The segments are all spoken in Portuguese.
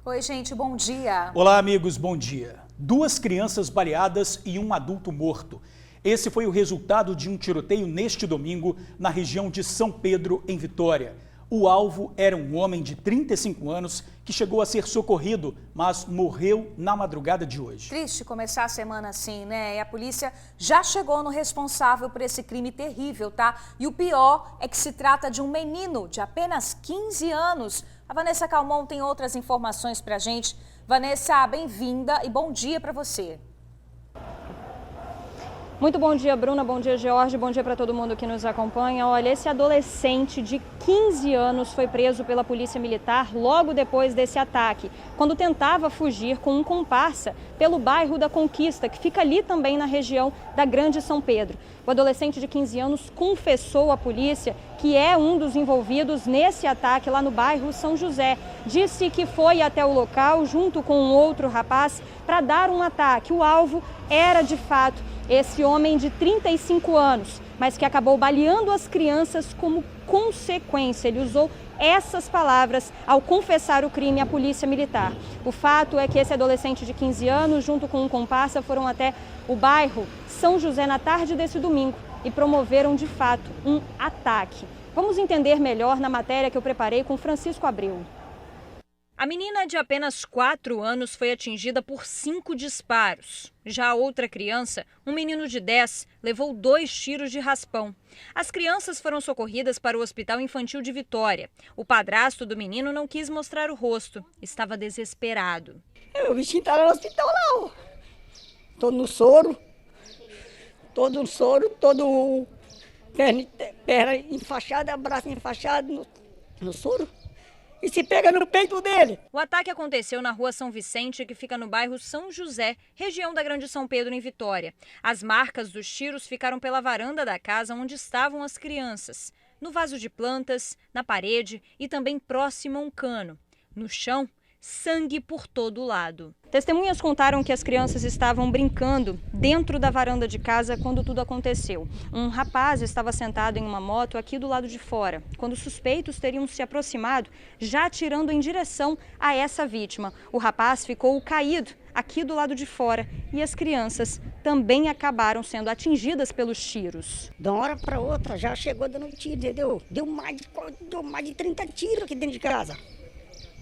Oi, gente, bom dia. Olá, amigos, bom dia. 2 crianças baleadas e um adulto morto. Esse foi o resultado de um tiroteio neste domingo na região de São Pedro, em Vitória. O alvo era um homem de 35 anos que chegou a ser socorrido, mas morreu na madrugada de hoje. Triste começar a semana assim, né? E a polícia já chegou no responsável por esse crime terrível, tá? E o pior é que se trata de um menino de apenas 15 anos. A Vanessa Calmon tem outras informações pra gente. Vanessa, bem-vinda e bom dia pra você. Muito bom dia, Bruna, bom dia, George, bom dia para todo mundo que nos acompanha. Olha, esse adolescente de 15 anos foi preso pela Polícia Militar logo depois desse ataque, quando tentava fugir com um comparsa pelo bairro da Conquista, que fica ali também na região da Grande São Pedro. O adolescente de 15 anos confessou à polícia que é um dos envolvidos nesse ataque lá no bairro São José. Disse que foi até o local junto com um outro rapaz para dar um ataque. O alvo era, de fato, esse homem de 35 anos, mas que acabou baleando as crianças como consequência. Ele usou essas palavras ao confessar o crime à Polícia Militar. O fato é que esse adolescente de 15 anos, junto com um comparsa, foram até o bairro São José na tarde desse domingo e promoveram, de fato, um ataque. Vamos entender melhor na matéria que eu preparei com Francisco Abreu. A menina de apenas 4 anos foi atingida por 5 disparos. Já a outra criança, um menino de 10, levou 2 tiros de raspão. As crianças foram socorridas para o Hospital Infantil de Vitória. O padrasto do menino não quis mostrar o rosto. Estava desesperado. O bichinho está lá no hospital, não. Todo no soro. Todo perna enfaixada, braço enfaixado no soro. E se pega no peito dele. O ataque aconteceu na rua São Vicente, que fica no bairro São José, região da Grande São Pedro, em Vitória. As marcas dos tiros ficaram pela varanda da casa onde estavam as crianças. No vaso de plantas, na parede e também próximo a um cano. No chão, sangue por todo lado. Testemunhas contaram que as crianças estavam brincando dentro da varanda de casa quando tudo aconteceu. Um rapaz estava sentado em uma moto aqui do lado de fora, quando suspeitos teriam se aproximado, já atirando em direção a essa vítima. O rapaz ficou caído aqui do lado de fora e as crianças também acabaram sendo atingidas pelos tiros. De uma hora para outra já chegou dando tiro, entendeu? Deu mais de 30 tiros aqui dentro de casa.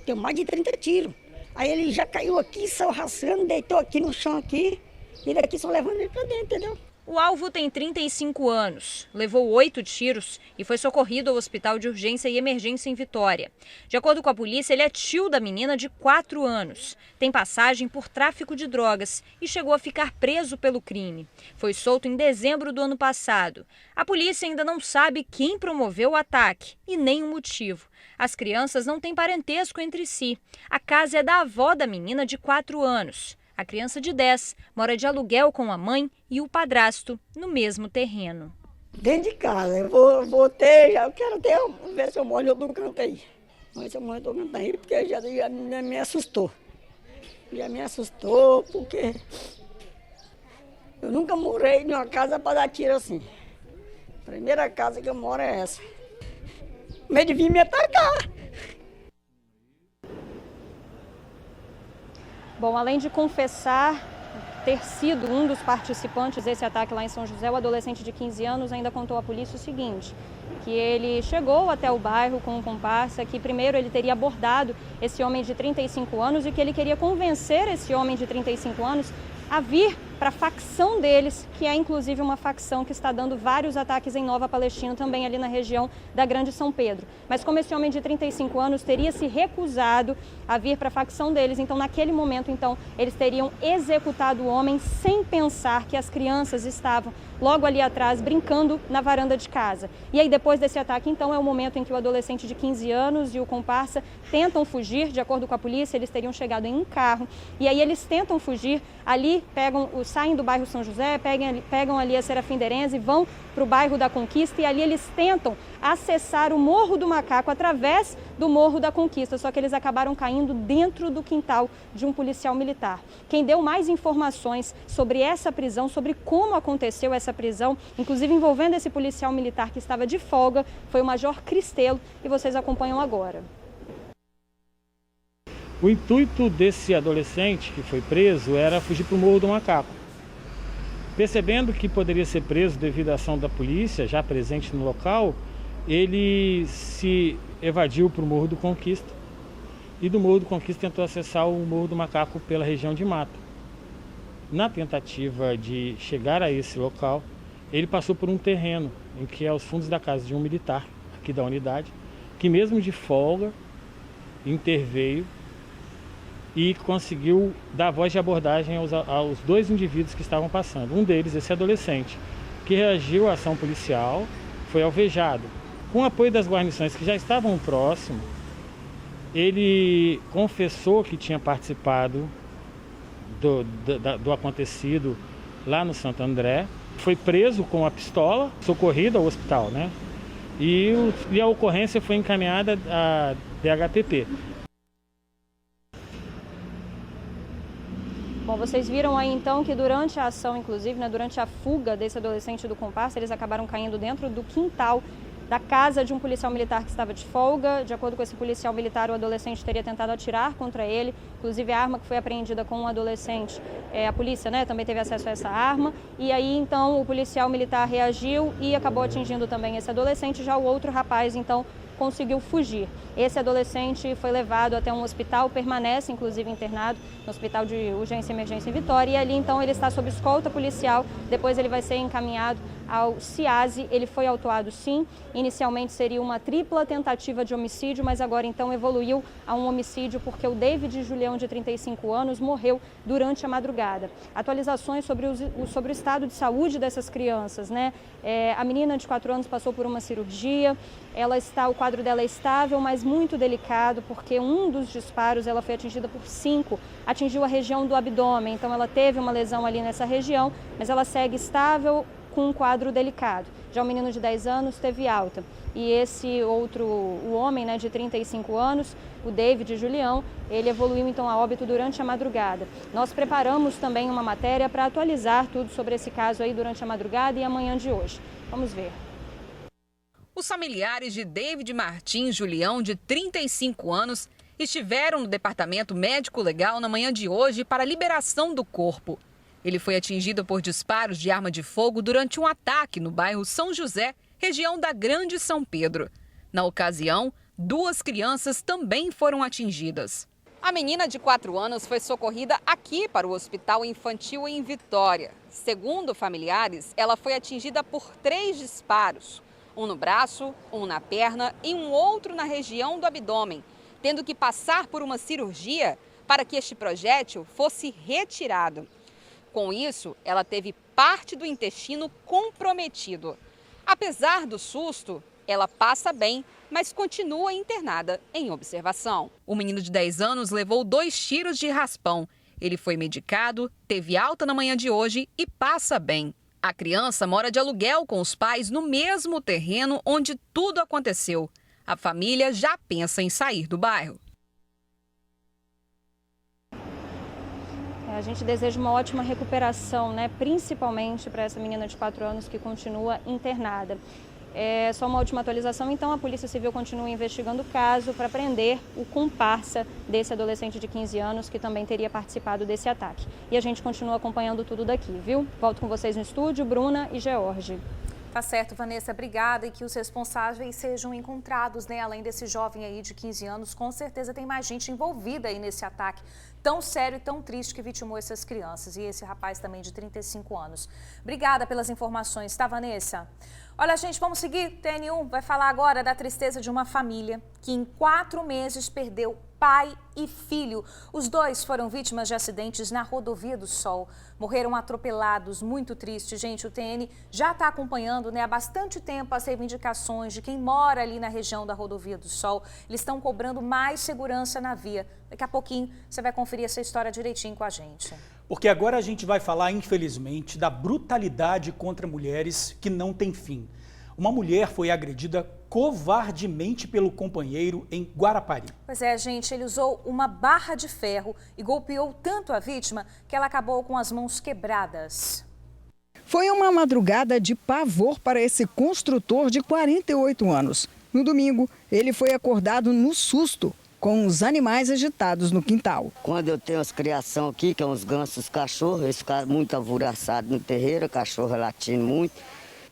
Deu mais de 30 tiros. Aí ele já caiu aqui, saiu arrastando, deitou aqui no chão aqui. E daqui só levando ele pra dentro, entendeu? O alvo tem 35 anos, levou 8 tiros e foi socorrido ao Hospital de Urgência e Emergência em Vitória. De acordo com a polícia, ele é tio da menina de 4 anos. Tem passagem por tráfico de drogas e chegou a ficar preso pelo crime. Foi solto em dezembro do ano passado. A polícia ainda não sabe quem promoveu o ataque e nem o motivo. As crianças não têm parentesco entre si. A casa é da avó da menina de 4 anos. A criança de 10 mora de aluguel com a mãe e o padrasto no mesmo terreno. Dentro de casa, eu quero ver se eu moro em outro canto aí. Mas se eu moro em outro canto aí, porque já me assustou. Já me assustou, porque eu nunca morei em uma casa para dar tiro assim. A primeira casa que eu moro é essa. Medo de vir me atacar. Bom, além de confessar ter sido um dos participantes desse ataque lá em São José, o adolescente de 15 anos ainda contou à polícia o seguinte, que ele chegou até o bairro com um comparsa, que primeiro ele teria abordado esse homem de 35 anos e que ele queria convencer esse homem de 35 anos a vir para a facção deles, que é inclusive uma facção que está dando vários ataques em Nova Palestina, também ali na região da Grande São Pedro. Mas como esse homem de 35 anos teria se recusado a vir para a facção deles, então naquele momento eles teriam executado o homem sem pensar que as crianças estavam logo ali atrás brincando na varanda de casa. E aí depois desse ataque então é o momento em que o adolescente de 15 anos e o comparsa tentam fugir. De acordo com a polícia, eles teriam chegado em um carro e aí eles tentam fugir, ali saem do bairro São José, pegam ali a Serafim Derenze e vão para o bairro da Conquista e ali eles tentam acessar o Morro do Macaco através do Morro da Conquista, só que eles acabaram caindo dentro do quintal de um policial militar. Quem deu mais informações sobre essa prisão, sobre como aconteceu essa prisão, inclusive envolvendo esse policial militar que estava de folga, foi o Major Cristelo e vocês acompanham agora. O intuito desse adolescente que foi preso era fugir para o Morro do Macaco. Percebendo que poderia ser preso devido à ação da polícia, já presente no local, ele se evadiu para o Morro do Conquista e do Morro do Conquista tentou acessar o Morro do Macaco pela região de mata. Na tentativa de chegar a esse local, ele passou por um terreno em que é os fundos da casa de um militar aqui da unidade, que mesmo de folga interveio e conseguiu dar voz de abordagem aos dois indivíduos que estavam passando. Um deles, esse adolescente, que reagiu à ação policial, foi alvejado. Com o apoio das guarnições que já estavam próximo, ele confessou que tinha participado do acontecido lá no Santo André. Foi preso com a pistola, socorrido ao hospital, né? E a ocorrência foi encaminhada à DHPP. Bom, vocês viram aí então que durante a ação, inclusive, né, durante a fuga desse adolescente do comparsa, eles acabaram caindo dentro do quintal da casa de um policial militar que estava de folga. De acordo com esse policial militar, o adolescente teria tentado atirar contra ele, inclusive a arma que foi apreendida com o adolescente, a polícia, né, também teve acesso a essa arma. E aí então o policial militar reagiu e acabou atingindo também esse adolescente. Já o outro rapaz então conseguiu fugir. Esse adolescente foi levado até um hospital, permanece inclusive internado no Hospital de Urgência e Emergência em Vitória, e ali então ele está sob escolta policial. Depois ele vai ser encaminhado ao CIASE. Ele foi autuado sim, inicialmente seria uma tripla tentativa de homicídio, mas agora então evoluiu a um homicídio porque o David Julião, de 35 anos, morreu durante a madrugada. Atualizações sobre o estado de saúde dessas crianças, né? A menina de 4 anos passou por uma cirurgia, o quadro dela é estável, mas muito delicado, porque um dos disparos ela foi atingida por 5, atingiu a região do abdômen, então ela teve uma lesão ali nessa região, mas ela segue estável com um quadro delicado. Já o menino de 10 anos teve alta. E esse outro, o homem, né, de 35 anos, o David Julião, ele evoluiu então a óbito durante a madrugada. Nós preparamos também uma matéria para atualizar tudo sobre esse caso aí durante a madrugada e amanhã de hoje. Vamos ver. Os familiares de David Martins Julião, de 35 anos, estiveram no Departamento Médico Legal na manhã de hoje para a liberação do corpo. Ele foi atingido por disparos de arma de fogo durante um ataque no bairro São José, região da Grande São Pedro. Na ocasião, 2 crianças também foram atingidas. A menina de 4 anos foi socorrida aqui para o Hospital Infantil em Vitória. Segundo familiares, ela foi atingida por 3 disparos. Um no braço, um na perna e um outro na região do abdômen, tendo que passar por uma cirurgia para que este projétil fosse retirado. Com isso, ela teve parte do intestino comprometido. Apesar do susto, ela passa bem, mas continua internada em observação. O menino de 10 anos levou 2 tiros de raspão. Ele foi medicado, teve alta na manhã de hoje e passa bem. A criança mora de aluguel com os pais no mesmo terreno onde tudo aconteceu. A família já pensa em sair do bairro. A gente deseja uma ótima recuperação, né? Principalmente para essa menina de 4 anos que continua internada. Só uma última atualização, então, a Polícia Civil continua investigando o caso para prender o comparsa desse adolescente de 15 anos que também teria participado desse ataque. E a gente continua acompanhando tudo daqui, viu? Volto com vocês no estúdio, Bruna e George. Tá certo, Vanessa, obrigada, e que os responsáveis sejam encontrados, né? Além desse jovem aí de 15 anos, com certeza tem mais gente envolvida aí nesse ataque tão sério e tão triste que vitimou essas crianças. E esse rapaz também de 35 anos. Obrigada pelas informações, tá, Vanessa? Olha, gente, vamos seguir. TN1 vai falar agora da tristeza de uma família que em 4 meses perdeu pai e filho. Os 2 foram vítimas de acidentes na Rodovia do Sol. Morreram atropelados, muito triste. Gente, o TN já está acompanhando, né, há bastante tempo as reivindicações de quem mora ali na região da Rodovia do Sol. Eles estão cobrando mais segurança na via. Daqui a pouquinho você vai conferir essa história direitinho com a gente. Porque agora a gente vai falar, infelizmente, da brutalidade contra mulheres que não tem fim. Uma mulher foi agredida covardemente pelo companheiro em Guarapari. Pois é, gente, ele usou uma barra de ferro e golpeou tanto a vítima que ela acabou com as mãos quebradas. Foi uma madrugada de pavor para esse construtor de 48 anos. No domingo, ele foi acordado no susto com os animais agitados no quintal. Quando eu tenho as criação aqui, que é uns gansos, cachorros, eles ficaram muito alvoroçados no terreiro, cachorro latindo muito.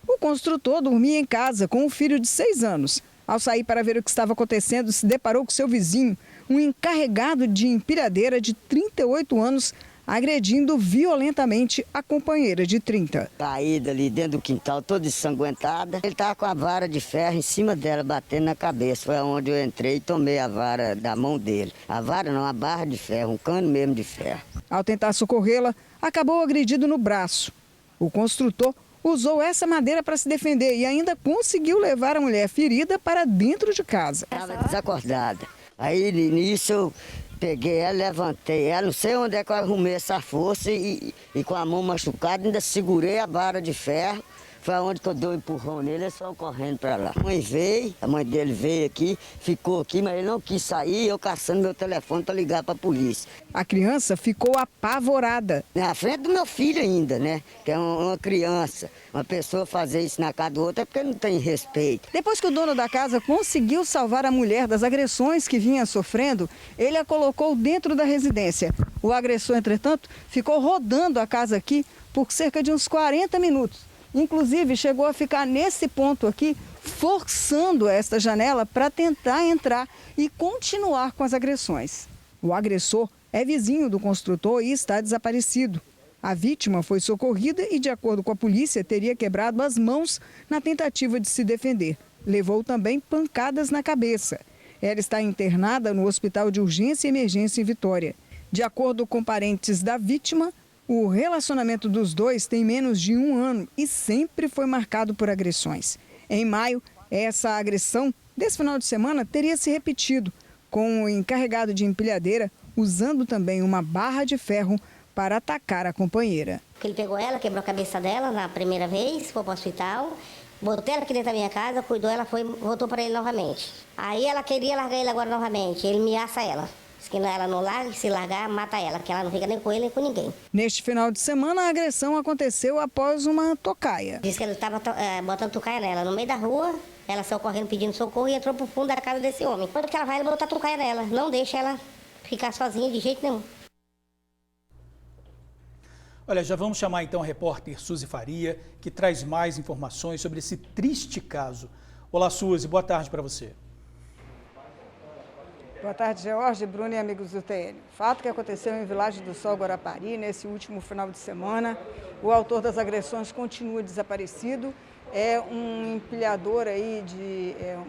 O construtor dormia em casa com um filho de 6 anos. Ao sair para ver o que estava acontecendo, se deparou com seu vizinho, um encarregado de empilhadeira de 38 anos, agredindo violentamente a companheira de 30. Caída ali dentro do quintal, toda ensanguentada. Ele estava com a vara de ferro em cima dela, batendo na cabeça. Foi onde eu entrei e tomei a vara da mão dele. A vara não, a barra de ferro, um cano mesmo de ferro. Ao tentar socorrê-la, acabou agredido no braço. O construtor usou essa madeira para se defender e ainda conseguiu levar a mulher ferida para dentro de casa. Estava desacordada. Aí nisso eu peguei ela, levantei ela, não sei onde é que eu arrumei essa força e com a mão machucada ainda segurei a vara de ferro. Foi onde que eu dei um empurrão nele, ele saiu correndo para lá. A mãe veio, a mãe dele veio aqui, ficou aqui, mas ele não quis sair, eu caçando meu telefone para ligar para a polícia. A criança ficou apavorada. Na frente do meu filho ainda, né? Que é uma criança. Uma pessoa fazer isso na casa do outro é porque não tem respeito. Depois que o dono da casa conseguiu salvar a mulher das agressões que vinha sofrendo, ele a colocou dentro da residência. O agressor, entretanto, ficou rodando a casa aqui por cerca de uns 40 minutos. Inclusive, chegou a ficar nesse ponto aqui, forçando esta janela para tentar entrar e continuar com as agressões. O agressor é vizinho do construtor e está desaparecido. A vítima foi socorrida e, de acordo com a polícia, teria quebrado as mãos na tentativa de se defender. Levou também pancadas na cabeça. Ela está internada no Hospital de Urgência e Emergência em Vitória. De acordo com parentes da vítima, o relacionamento dos dois tem menos de 1 ano e sempre foi marcado por agressões. Em maio, essa agressão desse final de semana teria se repetido, com o encarregado de empilhadeira usando também uma barra de ferro para atacar a companheira. Ele pegou ela, quebrou a cabeça dela na primeira vez, foi para o hospital, botei ela aqui dentro da minha casa, cuidou, ela voltou para ele novamente. Aí ela queria largar ele agora novamente, ele ameaça ela. Que ela não larga, se largar, mata ela, que ela não fica nem com ele nem com ninguém. Neste final de semana, a agressão aconteceu após uma tocaia. Diz que ele estava botando tocaia nela no meio da rua, ela saiu correndo pedindo socorro e entrou pro fundo da casa desse homem. Quando que ela vai, ele botar tocaia nela, não deixa ela ficar sozinha de jeito nenhum. Olha, já vamos chamar então a repórter Suzy Faria, que traz mais informações sobre esse triste caso. Olá, Suzy, boa tarde para você. Boa tarde, George, Bruno e amigos do TN. Fato que aconteceu em Vilagem do Sol, Guarapari, nesse último final de semana. O autor das agressões continua desaparecido. É um empilhador aí,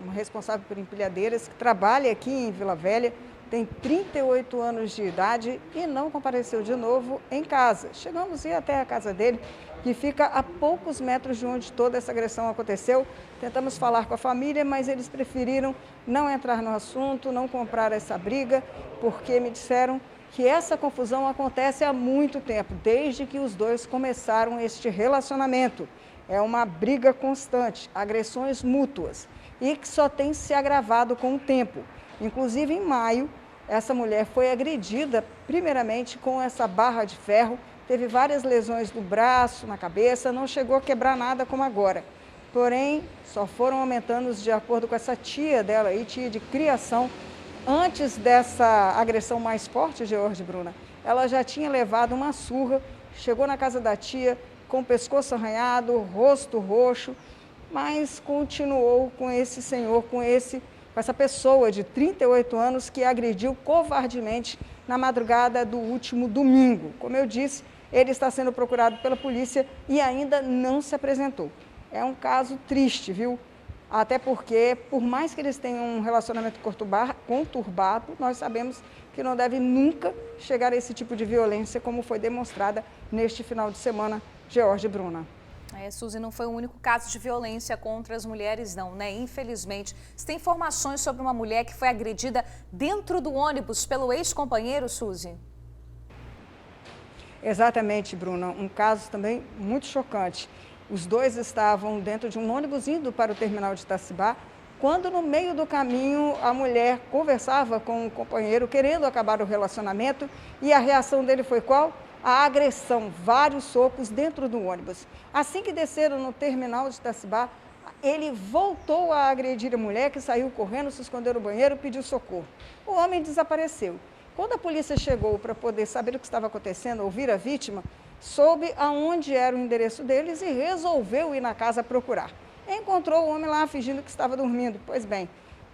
um responsável por empilhadeiras, que trabalha aqui em Vila Velha, tem 38 anos de idade e não compareceu de novo em casa. Chegamos a ir até a casa dele, que fica a poucos metros de onde toda essa agressão aconteceu. Tentamos falar com a família, mas eles preferiram não entrar no assunto, não comprar essa briga, porque me disseram que essa confusão acontece há muito tempo, desde que os dois começaram este relacionamento. É uma briga constante, agressões mútuas, e que só tem se agravado com o tempo. Inclusive, em maio, essa mulher foi agredida, primeiramente, com essa barra de ferro, teve várias lesões no braço, na cabeça, não chegou a quebrar nada como agora. Porém, só foram aumentando de acordo com essa tia dela, aí, tia de criação. Antes dessa agressão mais forte, George, Bruna, ela já tinha levado uma surra, chegou na casa da tia com o pescoço arranhado, rosto roxo, mas continuou com esse senhor, com essa pessoa de 38 anos que agrediu covardemente na madrugada do último domingo. Como eu disse, ele está sendo procurado pela polícia e ainda não se apresentou. É um caso triste, viu? Até porque, por mais que eles tenham um relacionamento conturbado, nós sabemos que não deve nunca chegar a esse tipo de violência, como foi demonstrada neste final de semana, George, Bruna. Suzy, não foi o único caso de violência contra as mulheres, não, né? Infelizmente. Você tem informações sobre uma mulher que foi agredida dentro do ônibus pelo ex-companheiro, Suzy? Exatamente, Bruna. Um caso também muito chocante. Os dois estavam dentro de um ônibus indo para o terminal de Itacibá, quando no meio do caminho a mulher conversava com o companheiro, querendo acabar o relacionamento, e a reação dele foi qual? A agressão, vários socos dentro do ônibus. Assim que desceram no terminal de Itacibá, ele voltou a agredir a mulher, que saiu correndo, se escondeu no banheiro, pediu socorro. O homem desapareceu. Quando a polícia chegou para poder saber o que estava acontecendo, ouvir a vítima, soube aonde era o endereço deles e resolveu ir na casa procurar. Encontrou o homem lá fingindo que estava dormindo. Pois bem,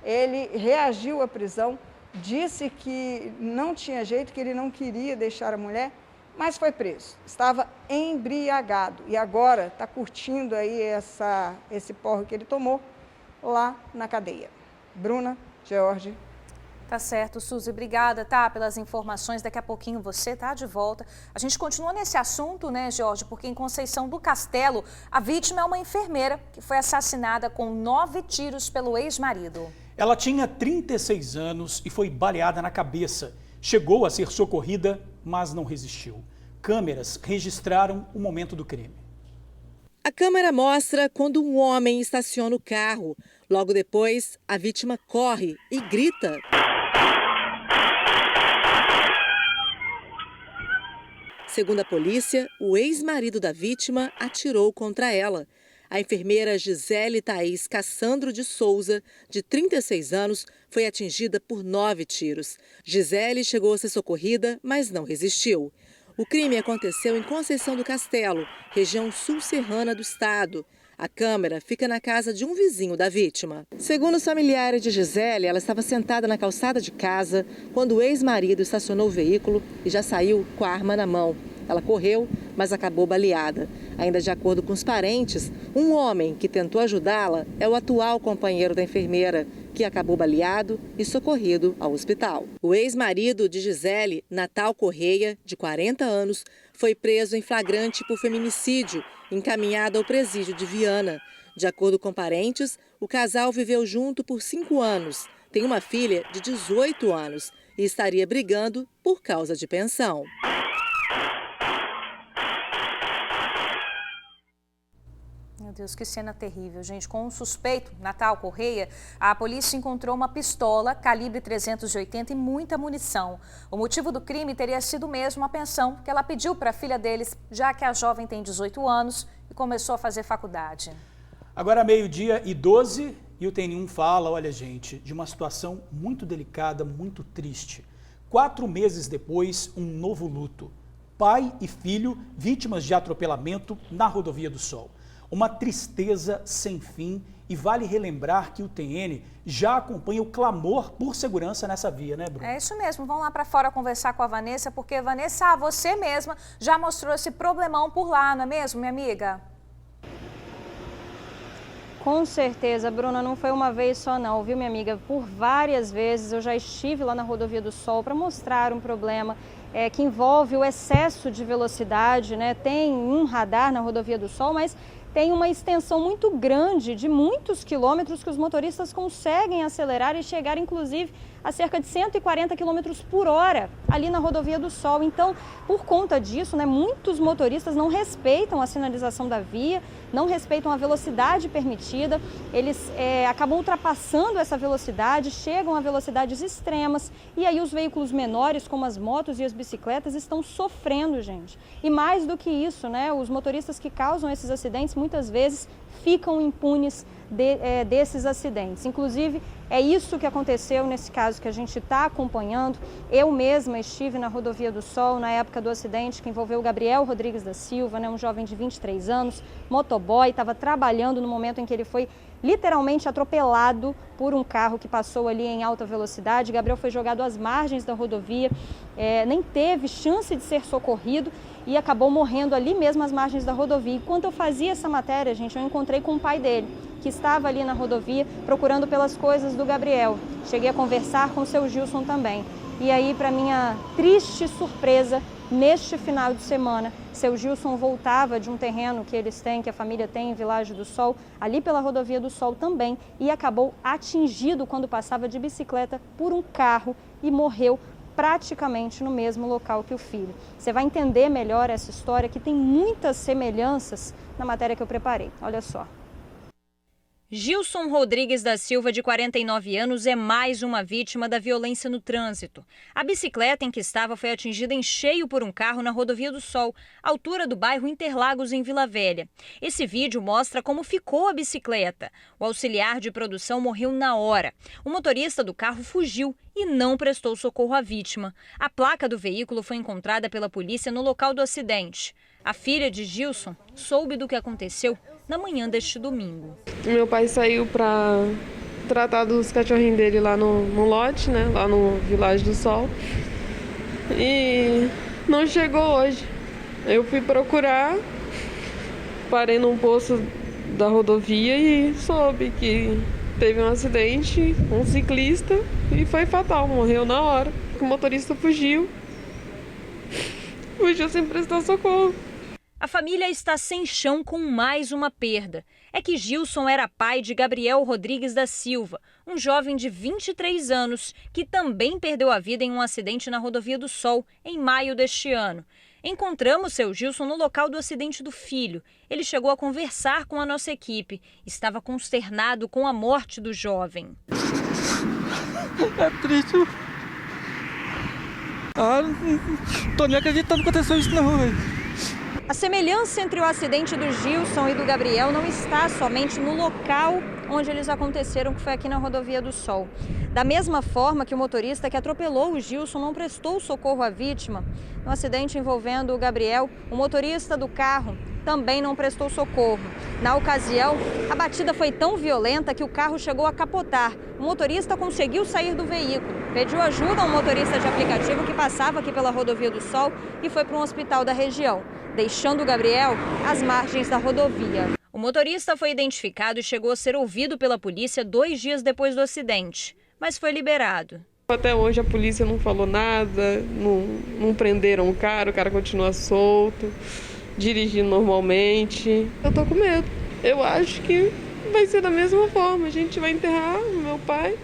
ele reagiu à prisão, disse que não tinha jeito, que ele não queria deixar a mulher, mas foi preso. Estava embriagado e agora está curtindo aí esse porre que ele tomou lá na cadeia. Bruna, George. Tá certo, Suzy. Obrigada, tá, pelas informações. Daqui a pouquinho você tá de volta. A gente continua nesse assunto, né, Jorge, porque em Conceição do Castelo, a vítima é uma enfermeira que foi assassinada com 9 tiros pelo ex-marido. Ela tinha 36 anos e foi baleada na cabeça. Chegou a ser socorrida, mas não resistiu. Câmeras registraram o momento do crime. A câmera mostra quando um homem estaciona o carro. Logo depois, a vítima corre e grita. Segundo a polícia, o ex-marido da vítima atirou contra ela. A enfermeira Gisele Thaís Cassandro de Souza, de 36 anos, foi atingida por 9 tiros. Gisele chegou a ser socorrida, mas não resistiu. O crime aconteceu em Conceição do Castelo, região sul-serrana do estado. A câmera fica na casa de um vizinho da vítima. Segundo os familiares de Gisele, ela estava sentada na calçada de casa quando o ex-marido estacionou o veículo e já saiu com a arma na mão. Ela correu, mas acabou baleada. Ainda de acordo com os parentes, um homem que tentou ajudá-la é o atual companheiro da enfermeira, que acabou baleado e socorrido ao hospital. O ex-marido de Gisele, Natal Correia, de 40 anos, foi preso em flagrante por feminicídio, encaminhado ao presídio de Viana. De acordo com parentes, o casal viveu junto por 5 anos, tem uma filha de 18 anos e estaria brigando por causa de pensão. Meu Deus, que cena terrível, gente. Com um suspeito, Natal Correia, a polícia encontrou uma pistola calibre 380 e muita munição. O motivo do crime teria sido mesmo a pensão que ela pediu para a filha deles, já que a jovem tem 18 anos e começou a fazer faculdade. Agora 12h12 e o Tem1 fala, olha gente, de uma situação muito delicada, muito triste. 4 meses depois, um novo luto. Pai e filho vítimas de atropelamento na Rodovia do Sol. Uma tristeza sem fim e vale relembrar que o TN já acompanha o clamor por segurança nessa via, né, Bruno? É isso mesmo, vamos lá para fora conversar com a Vanessa, porque, Vanessa, você mesma já mostrou esse problemão por lá, não é mesmo, minha amiga? Com certeza, Bruna, não foi uma vez só não, viu, minha amiga? Por várias vezes eu já estive lá na Rodovia do Sol para mostrar um problema que envolve o excesso de velocidade, né? Tem um radar na Rodovia do Sol, mas tem uma extensão muito grande de muitos quilômetros que os motoristas conseguem acelerar e chegar, inclusive, a cerca de 140 km por hora ali na Rodovia do Sol. Então, por conta disso, né, muitos motoristas não respeitam a sinalização da via, não respeitam a velocidade permitida, eles acabam ultrapassando essa velocidade, chegam a velocidades extremas e aí os veículos menores, como as motos e as bicicletas, estão sofrendo, gente. E mais do que isso, né, os motoristas que causam esses acidentes muitas vezes ficam impunes desses acidentes. Inclusive, é isso que aconteceu nesse caso que a gente está acompanhando. Eu mesma estive na Rodovia do Sol na época do acidente que envolveu o Gabriel Rodrigues da Silva, né, um jovem de 23 anos, motoboy, estava trabalhando no momento em que ele foi literalmente atropelado por um carro que passou ali em alta velocidade. Gabriel foi jogado às margens da rodovia, nem teve chance de ser socorrido e acabou morrendo ali mesmo às margens da rodovia. Enquanto eu fazia essa matéria, gente, eu encontrei com o pai dele, que estava ali na rodovia procurando pelas coisas do Gabriel. Cheguei a conversar com o seu Gilson também. E aí, para minha triste surpresa, neste final de semana, seu Gilson voltava de um terreno que eles têm, que a família tem em Vilagem do Sol, ali pela Rodovia do Sol também, e acabou atingido quando passava de bicicleta por um carro e morreu praticamente no mesmo local que o filho. Você vai entender melhor essa história, que tem muitas semelhanças na matéria que eu preparei. Olha só. Gilson Rodrigues da Silva, de 49 anos, é mais uma vítima da violência no trânsito. A bicicleta em que estava foi atingida em cheio por um carro na Rodovia do Sol, altura do bairro Interlagos, em Vila Velha. Esse vídeo mostra como ficou a bicicleta. O auxiliar de produção morreu na hora. O motorista do carro fugiu e não prestou socorro à vítima. A placa do veículo foi encontrada pela polícia no local do acidente. A filha de Gilson soube do que aconteceu na manhã deste domingo. Meu pai saiu para tratar dos cachorrinhos dele lá no lote, né, lá no Vilagem do Sol, e não chegou hoje. Eu fui procurar, parei num posto da rodovia e soube que teve um acidente com um ciclista e foi fatal, morreu na hora. O motorista fugiu sem prestar socorro. A família está sem chão com mais uma perda. É que Gilson era pai de Gabriel Rodrigues da Silva, um jovem de 23 anos que também perdeu a vida em um acidente na Rodovia do Sol, em maio deste ano. Encontramos seu Gilson no local do acidente do filho. Ele chegou a conversar com a nossa equipe. Estava consternado com a morte do jovem. É triste. Não tô nem acreditando que aconteceu isso não, velho. A semelhança entre o acidente do Gilson e do Gabriel não está somente no local onde eles aconteceram, que foi aqui na Rodovia do Sol. Da mesma forma que o motorista que atropelou o Gilson não prestou socorro à vítima, no acidente envolvendo o Gabriel, o motorista do carro também não prestou socorro. Na ocasião, a batida foi tão violenta que o carro chegou a capotar. O motorista conseguiu sair do veículo, pediu ajuda a um motorista de aplicativo que passava aqui pela Rodovia do Sol e foi para um hospital da região, deixando o Gabriel às margens da rodovia. O motorista foi identificado e chegou a ser ouvido pela polícia 2 dias depois do acidente, mas foi liberado. Até hoje a polícia não falou nada, não prenderam o cara continua solto, dirigindo normalmente. Eu tô com medo. Eu acho que vai ser da mesma forma. A gente vai enterrar o meu pai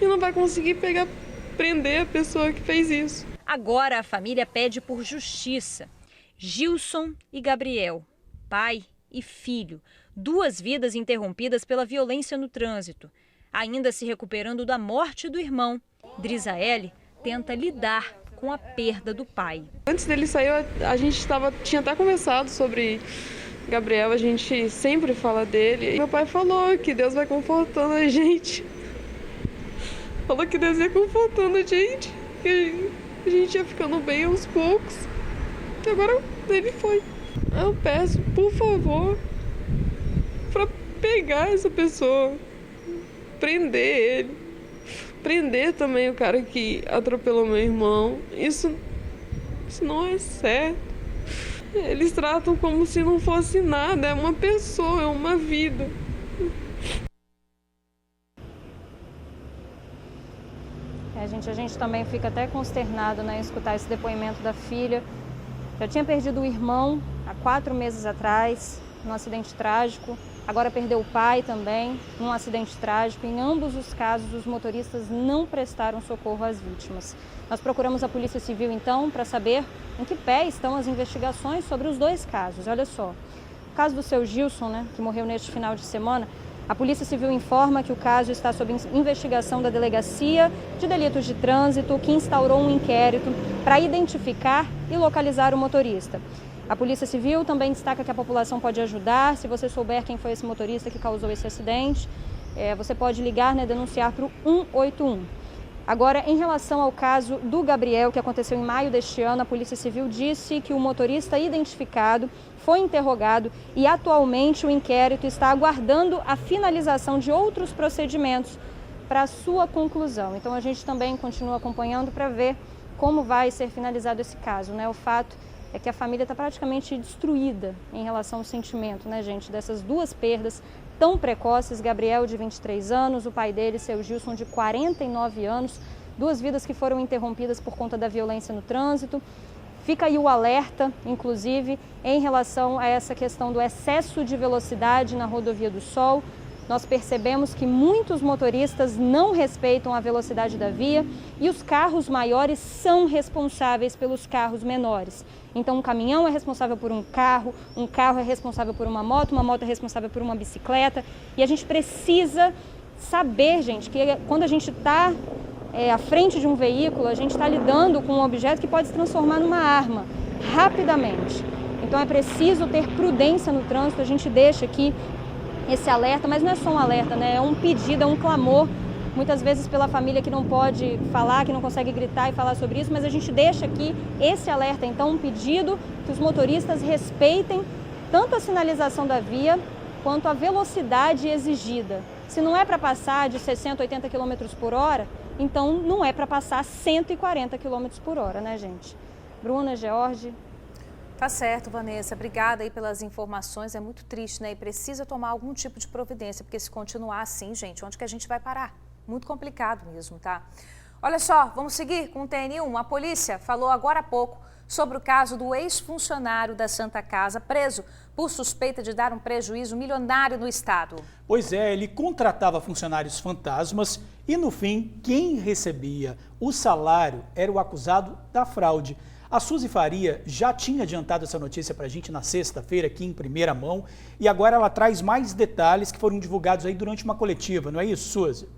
e não vai conseguir prender a pessoa que fez isso. Agora a família pede por justiça. Gilson e Gabriel, pai e filho, 2 vidas interrompidas pela violência no trânsito. Ainda se recuperando da morte do irmão, Drisaele tenta lidar com a perda do pai. Antes dele sair, a gente tinha até conversado sobre Gabriel, a gente sempre fala dele. Meu pai falou que Deus vai confortando a gente. Falou que Deus ia confortando a gente, que a gente ia ficando bem aos poucos. E agora ele foi. Eu peço, por favor, para pegar essa pessoa, prender ele. Prender também o cara que atropelou meu irmão. Isso não é certo. Eles tratam como se não fosse nada. É uma pessoa, é uma vida. A gente também fica até consternado, né, em escutar esse depoimento da filha. Já tinha perdido o irmão há 4 meses atrás, num acidente trágico. Agora perdeu o pai também, num acidente trágico. Em ambos os casos, os motoristas não prestaram socorro às vítimas. Nós procuramos a Polícia Civil, então, para saber em que pé estão as investigações sobre os 2 casos. Olha só, o caso do seu Gilson, né, que morreu neste final de semana, a Polícia Civil informa que o caso está sob investigação da Delegacia de Delitos de Trânsito, que instaurou um inquérito para identificar e localizar o motorista. A Polícia Civil também destaca que a população pode ajudar. Se você souber quem foi esse motorista que causou esse acidente, você pode ligar, né, denunciar para o 181. Agora, em relação ao caso do Gabriel, que aconteceu em maio deste ano, a Polícia Civil disse que o motorista identificado foi interrogado e atualmente o inquérito está aguardando a finalização de outros procedimentos para a sua conclusão. Então a gente também continua acompanhando para ver como vai ser finalizado esse caso, né? O fato é que a família está praticamente destruída em relação ao sentimento, né, gente, dessas 2 perdas tão precoces. Gabriel, de 23 anos, o pai dele, seu Gilson, de 49 anos, 2 vidas que foram interrompidas por conta da violência no trânsito. Fica aí o alerta, inclusive, em relação a essa questão do excesso de velocidade na Rodovia do Sol. nós percebemos que muitos motoristas não respeitam a velocidade da via e os carros maiores são responsáveis pelos carros menores. Então, um caminhão é responsável por um carro é responsável por uma moto é responsável por uma bicicleta. E a gente precisa saber, gente, que quando a gente está à frente de um veículo, a gente está lidando com um objeto que pode se transformar numa arma rapidamente. Então, é preciso ter prudência no trânsito. A gente deixa aqui esse alerta, mas não é só um alerta, né? É um pedido, é um clamor, muitas vezes pela família que não pode falar, que não consegue gritar e falar sobre isso, mas a gente deixa aqui esse alerta, então um pedido que os motoristas respeitem tanto a sinalização da via quanto a velocidade exigida. Se não é para passar de 60, 80 km por hora, então não é para passar 140 km por hora, né, gente? Bruna, George... Tá certo, Vanessa. Obrigada aí pelas informações. É muito triste, né? E precisa tomar algum tipo de providência, porque se continuar assim, gente, onde que a gente vai parar? Muito complicado mesmo, tá? Olha só, vamos seguir com o TN1. A polícia falou agora há pouco sobre o caso do ex-funcionário da Santa Casa preso por suspeita de dar um prejuízo milionário no estado. Pois é, ele contratava funcionários fantasmas e, no fim, quem recebia o salário era o acusado da fraude. A Suzy Faria já tinha adiantado essa notícia para a gente na sexta-feira aqui em primeira mão e agora ela traz mais detalhes que foram divulgados aí durante uma coletiva, não é isso, Suzy?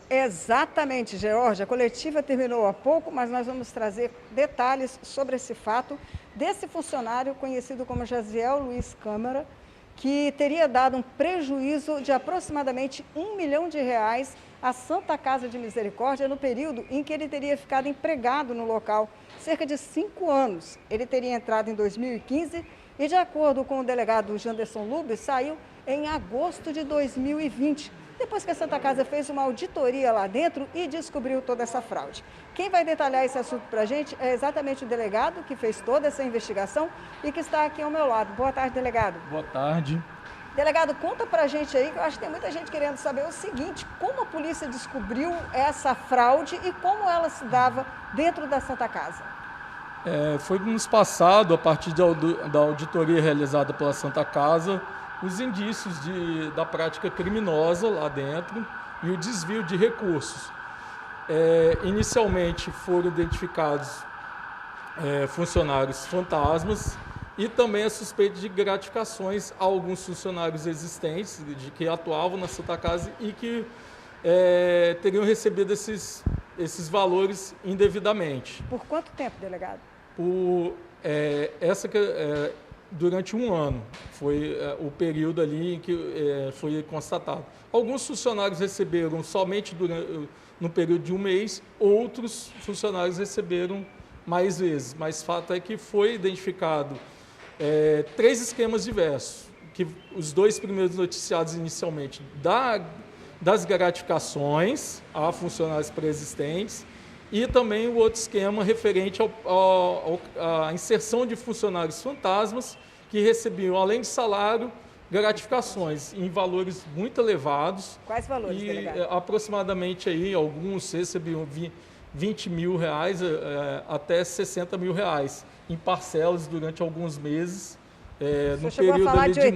Exatamente, George. A coletiva terminou há pouco, mas nós vamos trazer detalhes sobre esse fato desse funcionário conhecido como Jaziel Luiz Câmara, que teria dado um prejuízo de aproximadamente R$1 milhão à Santa Casa de Misericórdia no período em que ele teria ficado empregado no local, cerca de 5 anos. Ele teria entrado em 2015 e, de acordo com o delegado Janderson Lube, saiu em agosto de 2020, depois que a Santa Casa fez uma auditoria lá dentro e descobriu toda essa fraude. Quem vai detalhar esse assunto para a gente é exatamente o delegado que fez toda essa investigação e que está aqui ao meu lado. Boa tarde, delegado. Boa tarde. Delegado, conta pra gente aí, que eu acho que tem muita gente querendo saber o seguinte: como a polícia descobriu essa fraude e como ela se dava dentro da Santa Casa? Foi nos passado, a partir da auditoria realizada pela Santa Casa, os indícios da prática criminosa lá dentro e o desvio de recursos. Inicialmente foram identificados funcionários fantasmas, e também a suspeita de gratificações a alguns funcionários existentes que atuavam na Santa Casa e que teriam recebido esses valores indevidamente. Por quanto tempo, delegado? Durante 1 ano, foi o período ali em que foi constatado. Alguns funcionários receberam somente no período de 1 mês, outros funcionários receberam mais vezes, mas fato é que foi identificado 3 esquemas diversos, que os 2 primeiros noticiados inicialmente das gratificações a funcionários pré-existentes e também o outro esquema referente à inserção de funcionários fantasmas que recebiam, além de salário, gratificações em valores muito elevados. Quais valores, delegado? Aproximadamente aí, alguns recebiam R$20 mil até R$60 mil em parcelas durante alguns meses, no período ali de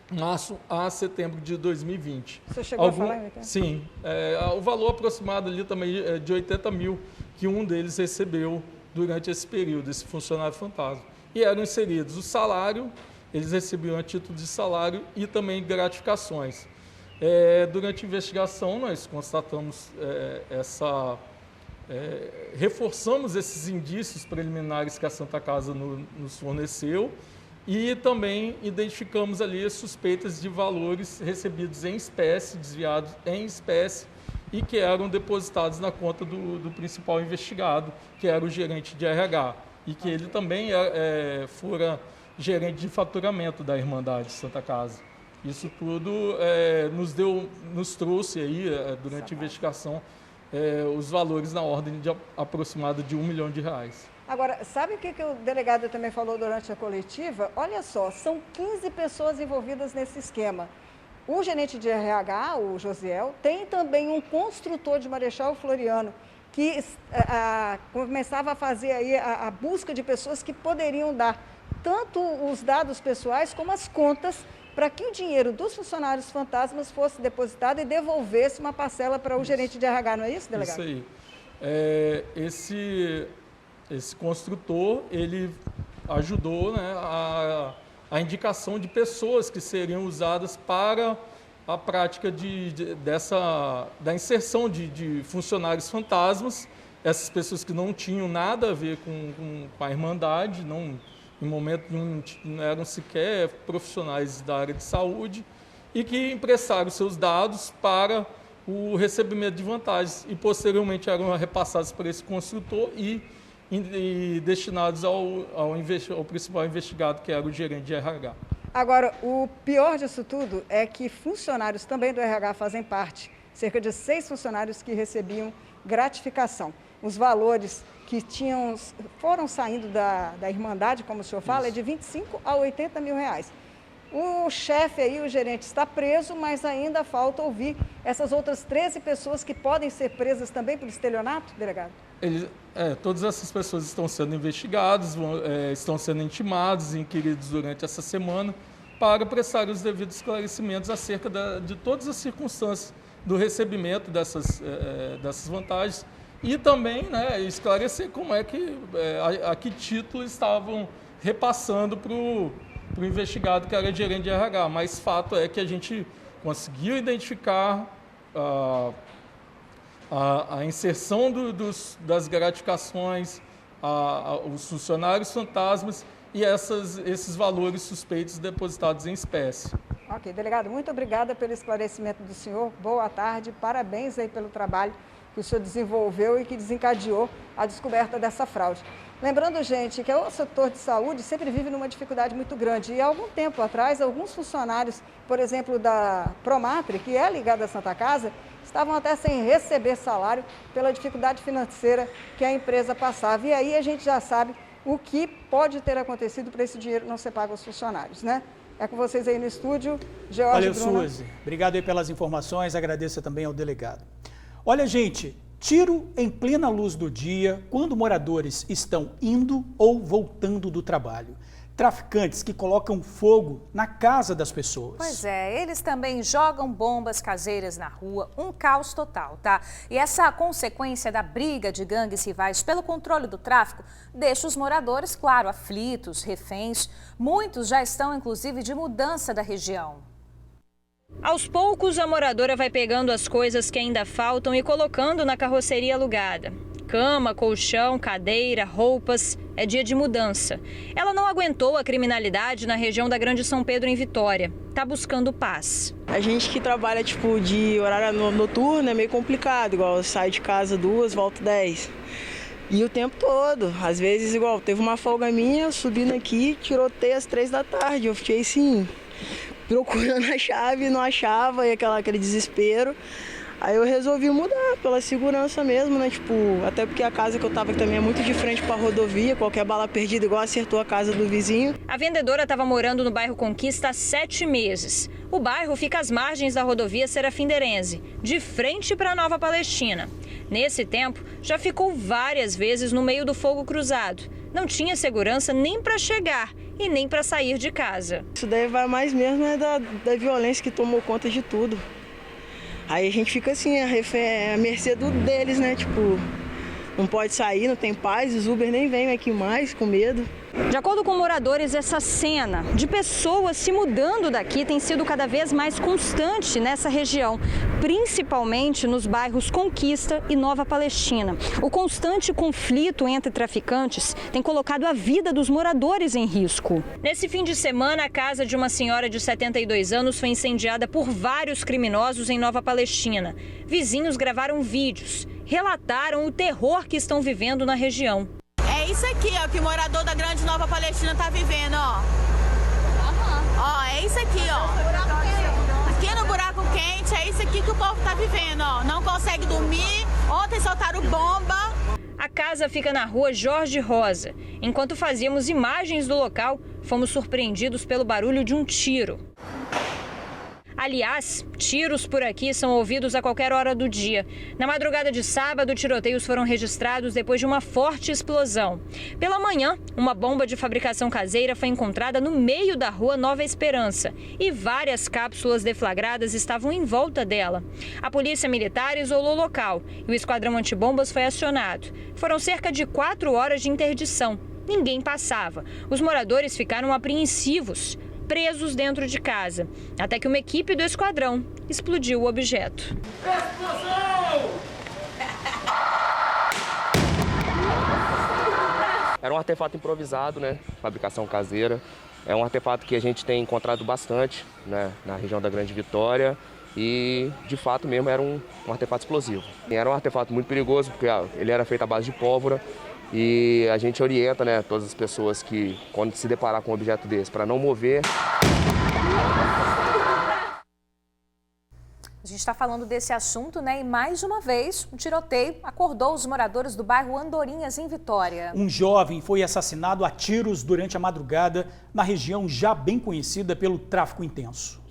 março a setembro de 2020. Você chegou a falar em 80? Sim, o valor aproximado ali também é de 80 mil que um deles recebeu durante esse período, esse funcionário fantasma. E eram inseridos o salário, eles recebiam a título de salário e também gratificações. Durante a investigação, nós constatamos reforçamos esses indícios preliminares que a Santa Casa nos forneceu e também identificamos ali as suspeitas de valores recebidos em espécie, desviados em espécie e que eram depositados na conta do principal investigado, que era o gerente de RH, e que ele também fora gerente de faturamento da Irmandade Santa Casa. Isso tudo nos trouxe aí, durante a investigação, os valores na ordem de aproximado de R$1 milhão. Agora, sabe o que o delegado também falou durante a coletiva? Olha só, são 15 pessoas envolvidas nesse esquema. O gerente de RH, o Josiel, tem também um construtor de Marechal Floriano, que começava a fazer aí a busca de pessoas que poderiam dar tanto os dados pessoais como as contas, para que o dinheiro dos funcionários fantasmas fosse depositado e devolvesse uma parcela para o gerente de RH, não é isso, delegado? Isso aí. Esse construtor, ele ajudou, né, a indicação de pessoas que seriam usadas para a prática da inserção de funcionários fantasmas, essas pessoas que não tinham nada a ver com a Irmandade, em momento nenhum não eram sequer profissionais da área de saúde, e que emprestaram seus dados para o recebimento de vantagens e posteriormente eram repassados para esse construtor e destinados ao principal investigado, que era o gerente de RH. Agora, o pior disso tudo é que funcionários também do RH fazem parte, cerca de 6 funcionários que recebiam gratificação. Os valores que foram saindo da Irmandade, como o senhor fala, é de 25 a 80 mil reais. O chefe aí, o gerente, está preso, mas ainda falta ouvir essas outras 13 pessoas que podem ser presas também por estelionato, delegado? Todas essas pessoas estão sendo investigadas, estão sendo intimados e inquiridos durante essa semana para prestar os devidos esclarecimentos acerca de todas as circunstâncias do recebimento dessas vantagens e também, né, esclarecer como é que, a que título estavam repassando para o investigado que era gerente de RH. Mas fato é que a gente conseguiu identificar a inserção das gratificações, os funcionários fantasmas e esses valores suspeitos depositados em espécie. Ok, delegado, muito obrigada pelo esclarecimento do senhor. Boa tarde, parabéns aí pelo trabalho que o senhor desenvolveu e que desencadeou a descoberta dessa fraude. Lembrando, gente, que o setor de saúde sempre vive numa dificuldade muito grande. E há algum tempo atrás, alguns funcionários, por exemplo, da Promatre, que é ligada à Santa Casa, estavam até sem receber salário pela dificuldade financeira que a empresa passava. E aí a gente já sabe o que pode ter acontecido para esse dinheiro não ser pago aos funcionários, né? É com vocês aí no estúdio, George. Valeu, Suzy. Obrigado aí pelas informações, agradeço também ao delegado. Olha, gente, tiro em plena luz do dia quando moradores estão indo ou voltando do trabalho. Traficantes que colocam fogo na casa das pessoas. Pois é, eles também jogam bombas caseiras na rua, um caos total, tá? E essa consequência da briga de gangues rivais pelo controle do tráfico deixa os moradores, claro, aflitos, reféns. Muitos já estão, inclusive, de mudança da região. Aos poucos, a moradora vai pegando as coisas que ainda faltam e colocando na carroceria alugada. Cama, colchão, cadeira, roupas. É dia de mudança. Ela não aguentou a criminalidade na região da Grande São Pedro, em Vitória. Tá buscando paz. A gente que trabalha de horário noturno é meio complicado. Igual sai de casa 2, volto 10. E o tempo todo. Às vezes, igual, teve uma folga minha, subindo aqui, tirotei às 3 da tarde. Eu fiquei assim, procurando a chave, não achava, e aquele desespero. Aí eu resolvi mudar pela segurança mesmo, né? Até porque a casa que eu tava aqui também é muito de frente para a rodovia, qualquer bala perdida igual acertou a casa do vizinho. A vendedora estava morando no bairro Conquista há 7 meses. O bairro fica às margens da rodovia Serafinderense, de frente para a Nova Palestina. Nesse tempo, já ficou várias vezes no meio do fogo cruzado. Não tinha segurança nem para chegar e nem para sair de casa. Isso daí vai mais mesmo da violência que tomou conta de tudo. Aí a gente fica assim, a mercê deles, né? Não pode sair, não tem paz, os Uber nem vêm aqui mais, com medo. De acordo com moradores, essa cena de pessoas se mudando daqui tem sido cada vez mais constante nessa região, principalmente nos bairros Conquista e Nova Palestina. O constante conflito entre traficantes tem colocado a vida dos moradores em risco. Nesse fim de semana, a casa de uma senhora de 72 anos foi incendiada por vários criminosos em Nova Palestina. Vizinhos gravaram vídeos, relataram o terror que estão vivendo na região. É isso aqui, ó, que o morador da Grande Nova Palestina tá vivendo, ó. Ó, é isso aqui, ó. Aqui no buraco quente, é isso aqui que o povo tá vivendo, ó. Não consegue dormir, ontem soltaram bomba. A casa fica na rua Jorge Rosa. Enquanto fazíamos imagens do local, fomos surpreendidos pelo barulho de um tiro. Aliás, tiros por aqui são ouvidos a qualquer hora do dia. Na madrugada de sábado, tiroteios foram registrados depois de uma forte explosão. Pela manhã, uma bomba de fabricação caseira foi encontrada no meio da rua Nova Esperança e várias cápsulas deflagradas estavam em volta dela. A polícia militar isolou o local e o esquadrão antibombas foi acionado. Foram cerca de 4 horas de interdição. Ninguém passava. Os moradores ficaram apreensivos, presos dentro de casa, até que uma equipe do esquadrão explodiu o objeto. Explosão! Era um artefato improvisado, né? Fabricação caseira. É um artefato que a gente tem encontrado bastante, né? Na região da Grande Vitória. E, de fato mesmo, era um artefato explosivo. E era um artefato muito perigoso, porque ele era feito à base de pólvora. E a gente orienta, né, todas as pessoas que, quando se deparar com um objeto desse, para não mover. A gente está falando desse assunto, né? E mais uma vez, um tiroteio acordou os moradores do bairro Andorinhas, em Vitória. Um jovem foi assassinado a tiros durante a madrugada na região já bem conhecida pelo tráfico intenso.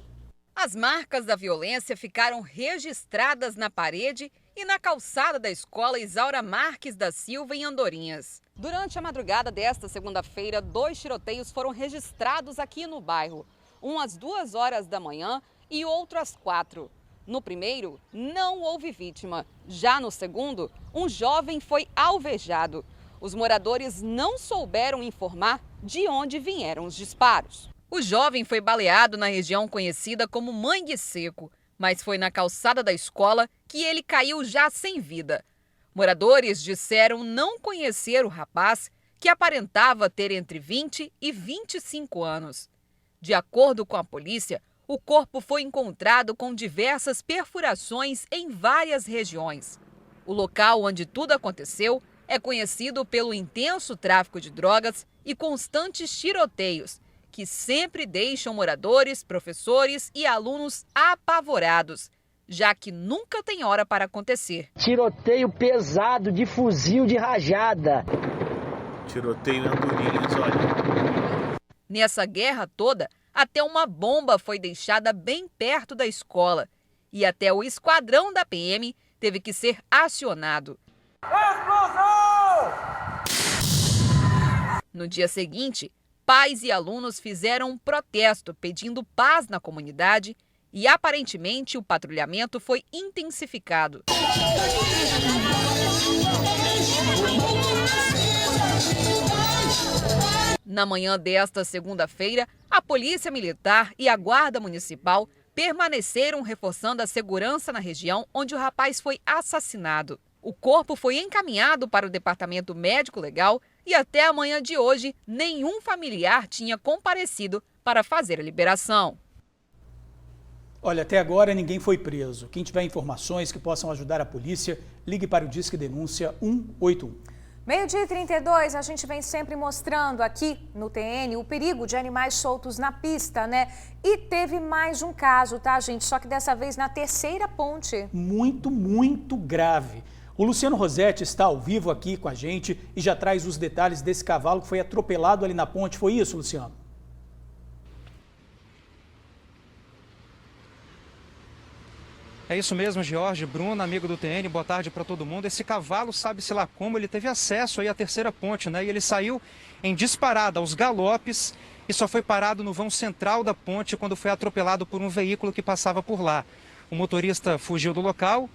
As marcas da violência ficaram registradas na parede e na calçada da escola Isaura Marques da Silva, em Andorinhas. Durante a madrugada desta segunda-feira, 2 tiroteios foram registrados aqui no bairro. Um às 2 horas da manhã e outro às 4. No primeiro, não houve vítima. Já no segundo, um jovem foi alvejado. Os moradores não souberam informar de onde vieram os disparos. O jovem foi baleado na região conhecida como Mangue Seco, mas foi na calçada da escola que ele caiu já sem vida. Moradores disseram não conhecer o rapaz, que aparentava ter entre 20 e 25 anos. De acordo com a polícia, o corpo foi encontrado com diversas perfurações em várias regiões. O local onde tudo aconteceu é conhecido pelo intenso tráfico de drogas e constantes tiroteios, que sempre deixam moradores, professores e alunos apavorados, já que nunca tem hora para acontecer. Tiroteio pesado de fuzil de rajada. Tiroteio em Andorinhas, olha. Nessa guerra toda, até uma bomba foi deixada bem perto da escola e até o esquadrão da PM teve que ser acionado. Explosão! No dia seguinte, pais e alunos fizeram um protesto pedindo paz na comunidade e, aparentemente, o patrulhamento foi intensificado. Na manhã desta segunda-feira, a Polícia Militar e a Guarda Municipal permaneceram reforçando a segurança na região onde o rapaz foi assassinado. O corpo foi encaminhado para o Departamento Médico Legal e até a manhã de hoje, nenhum familiar tinha comparecido para fazer a liberação. Olha, até agora ninguém foi preso. Quem tiver informações que possam ajudar a polícia, ligue para o Disque Denúncia 181. 12h32, a gente vem sempre mostrando aqui no TN o perigo de animais soltos na pista, né? E teve mais um caso, tá, gente? Só que dessa vez na terceira ponte. Muito grave. O Luciano Rosetti está ao vivo aqui com a gente e já traz os detalhes desse cavalo que foi atropelado ali na ponte. Foi isso, Luciano? É isso mesmo, Jorge, Bruno, amigo do TN, boa tarde para todo mundo. Esse cavalo, sabe-se lá como, ele teve acesso aí à terceira ponte, né? E ele saiu em disparada, aos galopes, e só foi parado no vão central da ponte quando foi atropelado por um veículo que passava por lá. O motorista fugiu do local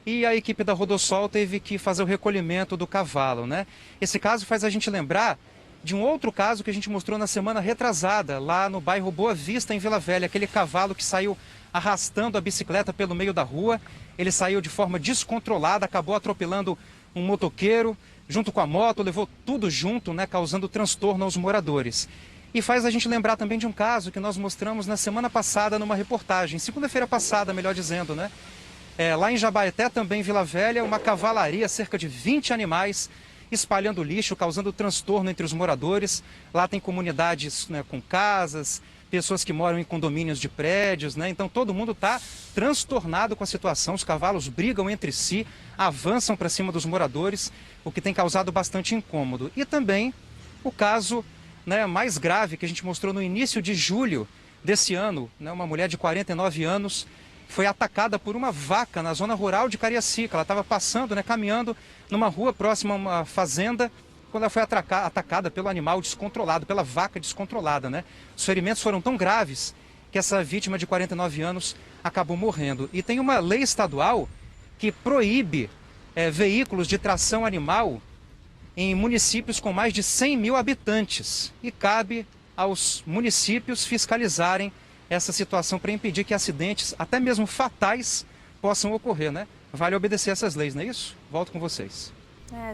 e a equipe da Rodossol teve que fazer o recolhimento do cavalo, né? Esse caso faz a gente lembrar de um outro caso que a gente mostrou na semana retrasada, lá no bairro Boa Vista, em Vila Velha, aquele cavalo que saiu arrastando a bicicleta pelo meio da rua. Ele saiu de forma descontrolada, acabou atropelando um motoqueiro, junto com a moto, levou tudo junto, né, causando transtorno aos moradores. E faz a gente lembrar também de um caso que nós mostramos na semana passada numa reportagem, segunda-feira passada, melhor dizendo, né? Lá em Jabaeté, também em Vila Velha, uma cavalaria, cerca de 20 animais, espalhando lixo, causando transtorno entre os moradores. Lá tem comunidades, né, com casas, pessoas que moram em condomínios de prédios, né? Então todo mundo está transtornado com a situação, os cavalos brigam entre si, avançam para cima dos moradores, o que tem causado bastante incômodo. E também o caso, né, mais grave que a gente mostrou no início de julho, desse ano, né, uma mulher de 49 anos foi atacada por uma vaca na zona rural de Cariacica. Ela estava passando, né, caminhando numa rua próxima a uma fazenda, quando ela foi atacada pelo animal descontrolado, pela vaca descontrolada, né? Os ferimentos foram tão graves que essa vítima de 49 anos acabou morrendo. E tem uma lei estadual que proíbe veículos de tração animal em municípios com mais de 100 mil habitantes. E cabe aos municípios fiscalizarem essa situação para impedir que acidentes, até mesmo fatais, possam ocorrer, né? Vale obedecer essas leis, não é isso? Volto com vocês.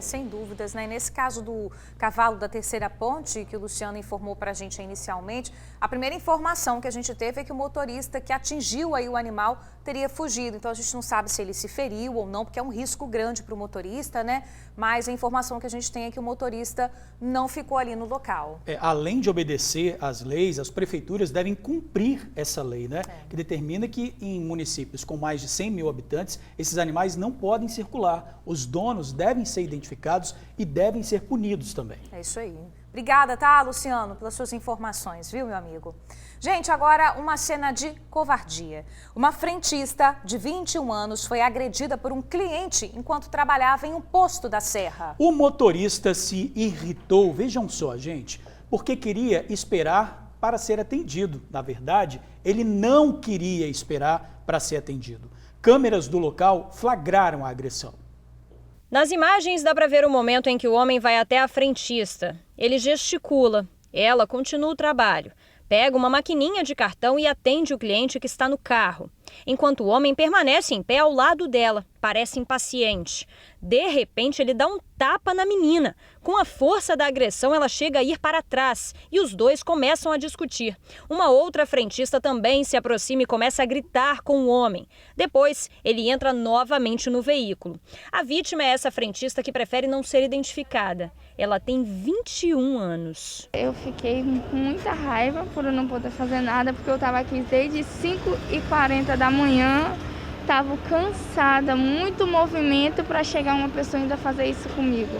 Sem dúvidas, né? Nesse caso do cavalo da terceira ponte, que o Luciano informou para a gente inicialmente, a primeira informação que a gente teve é que o motorista que atingiu aí o animal teria fugido. Então a gente não sabe se ele se feriu ou não, porque é um risco grande para o motorista, né? Mas a informação que a gente tem é que o motorista não ficou ali no local. Além de obedecer às leis, as prefeituras devem cumprir essa lei, né? Que determina que em municípios com mais de 100 mil habitantes, esses animais não podem circular. Os donos devem ser identificados e devem ser punidos também. É isso aí. Obrigada, tá, Luciano, pelas suas informações, viu, meu amigo? Gente, agora uma cena de covardia. Uma frentista de 21 anos foi agredida por um cliente enquanto trabalhava em um posto da Serra. O motorista se irritou, vejam só, gente, porque queria esperar para ser atendido. Na verdade, ele não queria esperar para ser atendido. Câmeras do local flagraram a agressão. Nas imagens dá para ver o momento em que o homem vai até a frentista. Ele gesticula. Ela continua o trabalho. Pega uma maquininha de cartão e atende o cliente que está no carro. Enquanto o homem permanece em pé ao lado dela, parece impaciente. De repente, ele dá um tapa na menina. Com a força da agressão, ela chega a ir para trás e os dois começam a discutir. Uma outra frentista também se aproxima e começa a gritar com o homem. Depois, ele entra novamente no veículo. A vítima é essa frentista que prefere não ser identificada. Ela tem 21 anos. Eu fiquei com muita raiva por eu não poder fazer nada, porque eu estava aqui desde 5h40 da manhã, estava cansada, muito movimento para chegar uma pessoa ainda fazer isso comigo.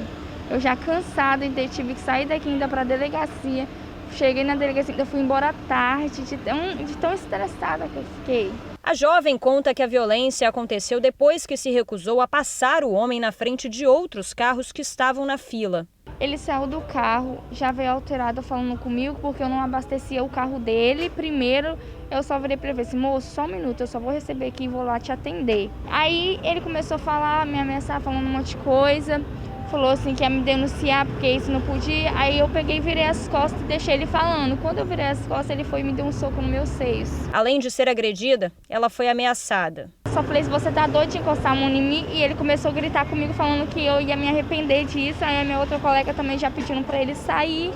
Eu já cansada, ainda tive que sair daqui ainda para a delegacia. Cheguei na delegacia, ainda fui embora tarde, de tão estressada que eu fiquei. A jovem conta que a violência aconteceu depois que se recusou a passar o homem na frente de outros carros que estavam na fila. Ele saiu do carro, já veio alterado falando comigo porque eu não abastecia o carro dele. Primeiro, eu só virei para ele assim, moço, só um minuto, eu só vou receber aqui e vou lá te atender. Aí ele começou a falar, me ameaçar, falando um monte de coisa. Falou assim que ia me denunciar porque isso não podia. Aí eu peguei, virei as costas e deixei ele falando. Quando eu virei as costas, ele foi e me deu um soco no meus seios. Além de ser agredida, ela foi ameaçada. Só falei, se você tá doido de encostar a mão em mim, e ele começou a gritar comigo falando que eu ia me arrepender disso. Aí a minha outra colega também já pedindo para ele sair.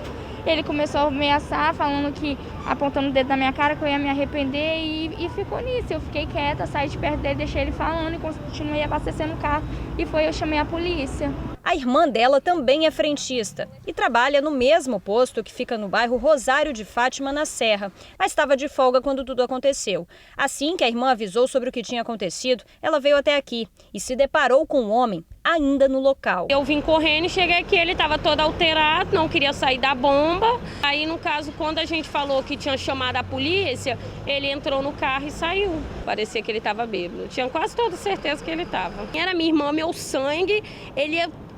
Ele começou a ameaçar, falando que, apontando o dedo na minha cara, que eu ia me arrepender e ficou nisso. Eu fiquei quieta, saí de perto dele, deixei ele falando e continuei abastecendo o carro. E eu chamei a polícia. A irmã dela também é frentista e trabalha no mesmo posto que fica no bairro Rosário de Fátima, na Serra, mas estava de folga quando tudo aconteceu. Assim que a irmã avisou sobre o que tinha acontecido, ela veio até aqui e se deparou com o homem ainda no local. Eu vim correndo e cheguei aqui, ele estava todo alterado, não queria sair da bomba. Aí, no caso, quando a gente falou que tinha chamado a polícia, ele entrou no carro e saiu. Parecia que ele estava bêbado. Tinha quase toda certeza que ele estava. Era minha irmã, meu sangue,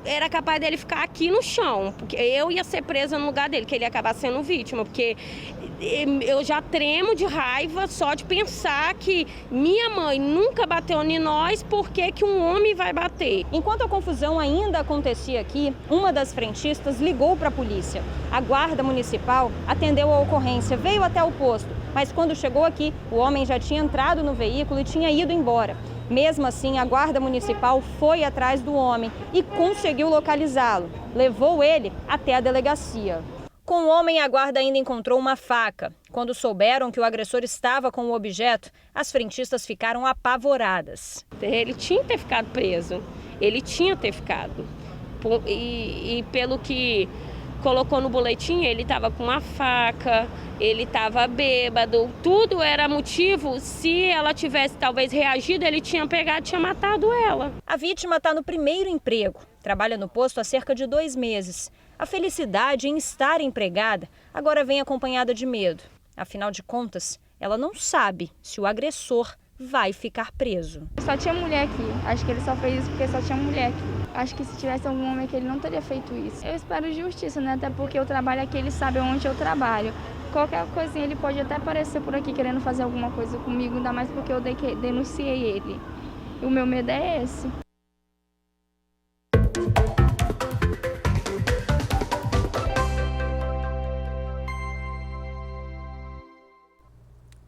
era capaz dele ficar aqui no chão, porque eu ia ser presa no lugar dele, que ele ia acabar sendo vítima, porque eu já tremo de raiva só de pensar que minha mãe nunca bateu em nós, por que um homem vai bater? Enquanto a confusão ainda acontecia aqui, uma das frentistas ligou para a polícia. A guarda municipal atendeu a ocorrência, veio até o posto, mas quando chegou aqui, o homem já tinha entrado no veículo e tinha ido embora. Mesmo assim, a guarda municipal foi atrás do homem e conseguiu localizá-lo. Levou ele até a delegacia. Com o homem, a guarda ainda encontrou uma faca. Quando souberam que o agressor estava com o objeto, as frentistas ficaram apavoradas. Ele tinha que ter ficado preso. Ele tinha que ter ficado. E pelo que colocou no boletim, ele estava com uma faca, ele estava bêbado, tudo era motivo. Se ela tivesse talvez reagido, ele tinha pegado e tinha matado ela. A vítima está no primeiro emprego, trabalha no posto há cerca de 2 meses. A felicidade em estar empregada agora vem acompanhada de medo. Afinal de contas, ela não sabe se o agressor vai ficar preso. Só tinha mulher aqui. Acho que ele só fez isso porque só tinha mulher aqui. Acho que se tivesse algum homem aqui, ele não teria feito isso. Eu espero justiça, né? Até porque eu trabalho aqui, ele sabe onde eu trabalho. Qualquer coisinha, ele pode até aparecer por aqui querendo fazer alguma coisa comigo, ainda mais porque eu denunciei ele. E o meu medo é esse.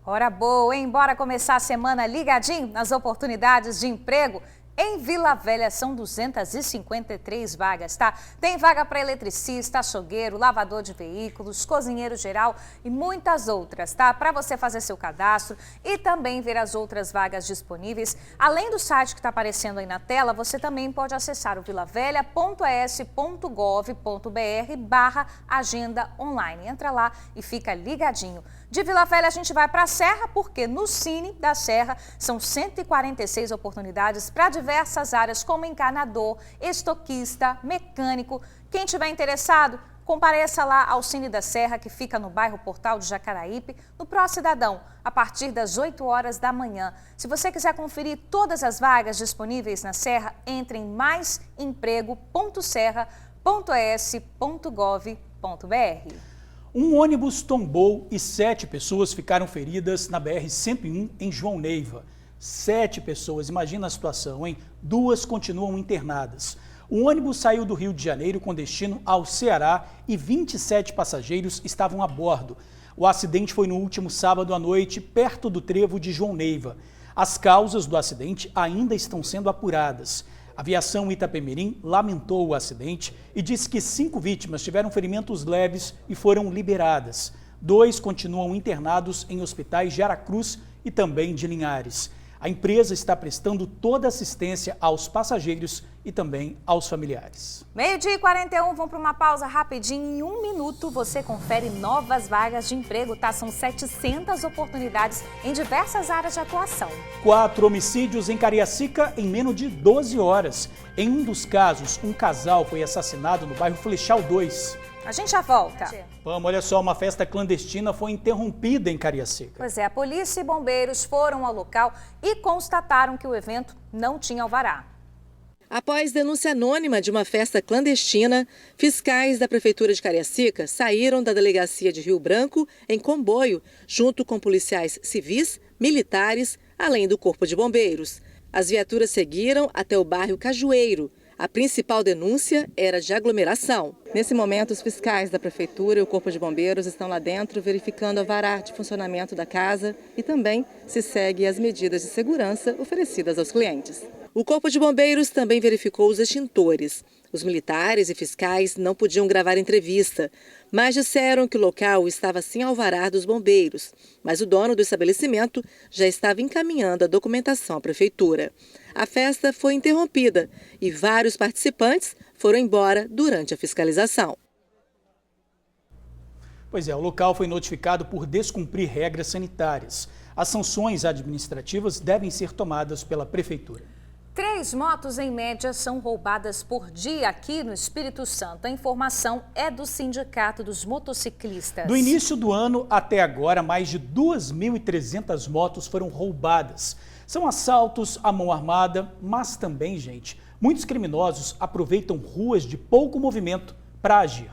Hora boa, hein? Bora começar a semana ligadinho nas oportunidades de emprego? Em Vila Velha são 253 vagas, tá? Tem vaga para eletricista, açougueiro, lavador de veículos, cozinheiro geral e muitas outras, tá? Para você fazer seu cadastro e também ver as outras vagas disponíveis. Além do site que está aparecendo aí na tela, você também pode acessar o vilavelha.es.gov.br/agenda online. Entra lá e fica ligadinho. De Vila Velha a gente vai para a Serra, porque no Cine da Serra são 146 oportunidades para diversas áreas, como encanador, estoquista, mecânico. Quem tiver interessado, compareça lá ao Cine da Serra, que fica no bairro Portal de Jacaraípe, no Pró Cidadão, a partir das 8 horas da manhã. Se você quiser conferir todas as vagas disponíveis na Serra, entre em maisemprego.serra.es.gov.br. Um ônibus tombou e 7 pessoas ficaram feridas na BR-101 em João Neiva. 7 pessoas, imagina a situação, hein? 2 continuam internadas. O ônibus saiu do Rio de Janeiro com destino ao Ceará e 27 passageiros estavam a bordo. O acidente foi no último sábado à noite, perto do trevo de João Neiva. As causas do acidente ainda estão sendo apuradas. A Aviação Itapemirim lamentou o acidente e disse que 5 vítimas tiveram ferimentos leves e foram liberadas. 2 continuam internados em hospitais de Aracruz e também de Linhares. A empresa está prestando toda assistência aos passageiros e também aos familiares. 12h41, vamos para uma pausa rapidinho. Em 1 minuto você confere novas vagas de emprego, tá? São 700 oportunidades em diversas áreas de atuação. 4 homicídios em Cariacica em menos de 12 horas. Em um dos casos, um casal foi assassinado no bairro Flechal 2. A gente já volta. Vamos, olha só, uma festa clandestina foi interrompida em Cariacica. Pois é, a polícia e bombeiros foram ao local e constataram que o evento não tinha alvará. Após denúncia anônima de uma festa clandestina, fiscais da Prefeitura de Cariacica saíram da delegacia de Rio Branco em comboio, junto com policiais civis, militares, além do Corpo de Bombeiros. As viaturas seguiram até o bairro Cajueiro. A principal denúncia era de aglomeração. Nesse momento, os fiscais da Prefeitura e o Corpo de Bombeiros estão lá dentro verificando a alvará de funcionamento da casa e também se segue as medidas de segurança oferecidas aos clientes. O Corpo de Bombeiros também verificou os extintores. Os militares e fiscais não podiam gravar entrevista, mas disseram que o local estava sem alvará dos bombeiros. Mas o dono do estabelecimento já estava encaminhando a documentação à Prefeitura. A festa foi interrompida e vários participantes foram embora durante a fiscalização. Pois é, o local foi notificado por descumprir regras sanitárias. As sanções administrativas devem ser tomadas pela Prefeitura. 3 motos, em média, são roubadas por dia aqui no Espírito Santo. A informação é do Sindicato dos Motociclistas. Do início do ano até agora, mais de 2.300 motos foram roubadas. São assaltos à mão armada, mas também, gente, muitos criminosos aproveitam ruas de pouco movimento para agir.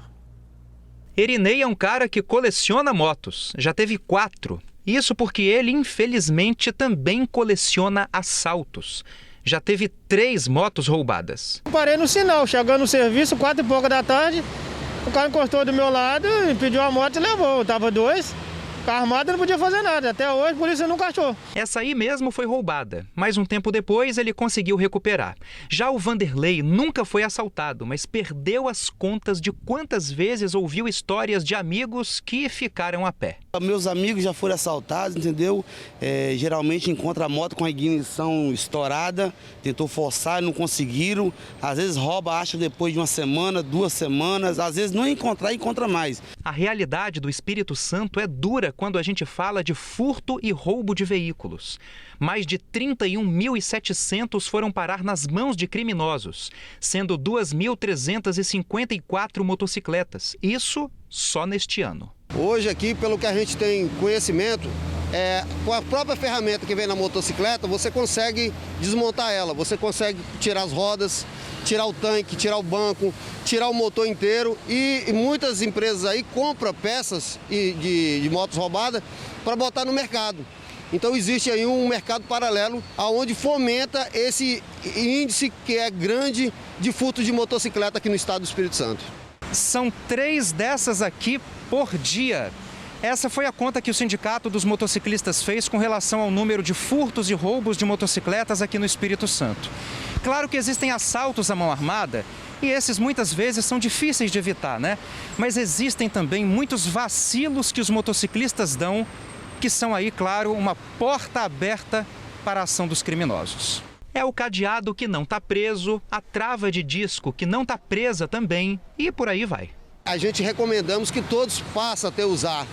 Erinei é um cara que coleciona motos, já teve 4. Isso porque ele, infelizmente, também coleciona assaltos. Já teve 3 motos roubadas. Parei no sinal, chegando no serviço, 4 e pouca da tarde, o cara encostou do meu lado e pediu a moto e levou. Tava 2, carro armado não podia fazer nada, até hoje a polícia nunca achou. Essa aí mesmo foi roubada, mas um tempo depois ele conseguiu recuperar. Já o Vanderlei nunca foi assaltado, mas perdeu as contas de quantas vezes ouviu histórias de amigos que ficaram a pé. Meus amigos já foram assaltados, entendeu? Geralmente encontra a moto com a ignição estourada, tentou forçar, não conseguiram. Às vezes rouba, acha depois de 1 semana, 2 semanas, às vezes não encontrar, encontra mais. A realidade do Espírito Santo é dura quando a gente fala de furto e roubo de veículos. Mais de 31.700 foram parar nas mãos de criminosos, sendo 2.354 motocicletas. Isso só neste ano. Hoje aqui, pelo que a gente tem conhecimento, Com a própria ferramenta que vem na motocicleta, você consegue desmontar ela, você consegue tirar as rodas, tirar o tanque, tirar o banco, tirar o motor inteiro e muitas empresas aí compram peças de motos roubadas para botar no mercado. Então existe aí um mercado paralelo onde fomenta esse índice que é grande de furto de motocicleta aqui no estado do Espírito Santo. São 3 dessas aqui por dia. Essa foi a conta que o Sindicato dos Motociclistas fez com relação ao número de furtos e roubos de motocicletas aqui no Espírito Santo. Claro que existem assaltos à mão armada e esses muitas vezes são difíceis de evitar, né? Mas existem também muitos vacilos que os motociclistas dão, que são aí, claro, uma porta aberta para a ação dos criminosos. É o cadeado que não está preso, a trava de disco que não está presa também e por aí vai. A gente recomendamos que todos passem a usar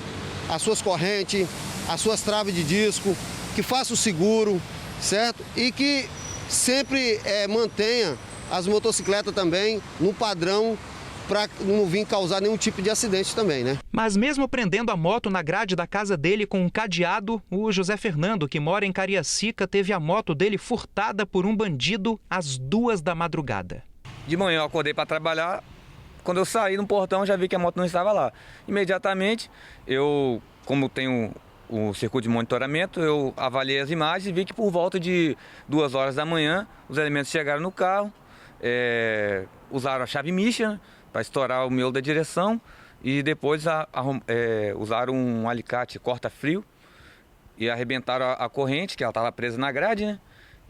as suas correntes, as suas travas de disco, que faça o seguro, certo? E que sempre mantenha as motocicletas também no padrão para não vir causar nenhum tipo de acidente também, né? Mas mesmo prendendo a moto na grade da casa dele com um cadeado, o José Fernando, que mora em Cariacica, teve a moto dele furtada por um bandido às 2 da madrugada. De manhã eu acordei para trabalhar. Quando eu saí no portão, já vi que a moto não estava lá. Imediatamente, como tenho o circuito de monitoramento, eu avaliei as imagens e vi que por volta de 2 horas da manhã, os elementos chegaram no carro, usaram a chave Michelin para estourar o miolo da direção e depois usaram um alicate corta-frio e arrebentaram a corrente, que ela estava presa na grade, né?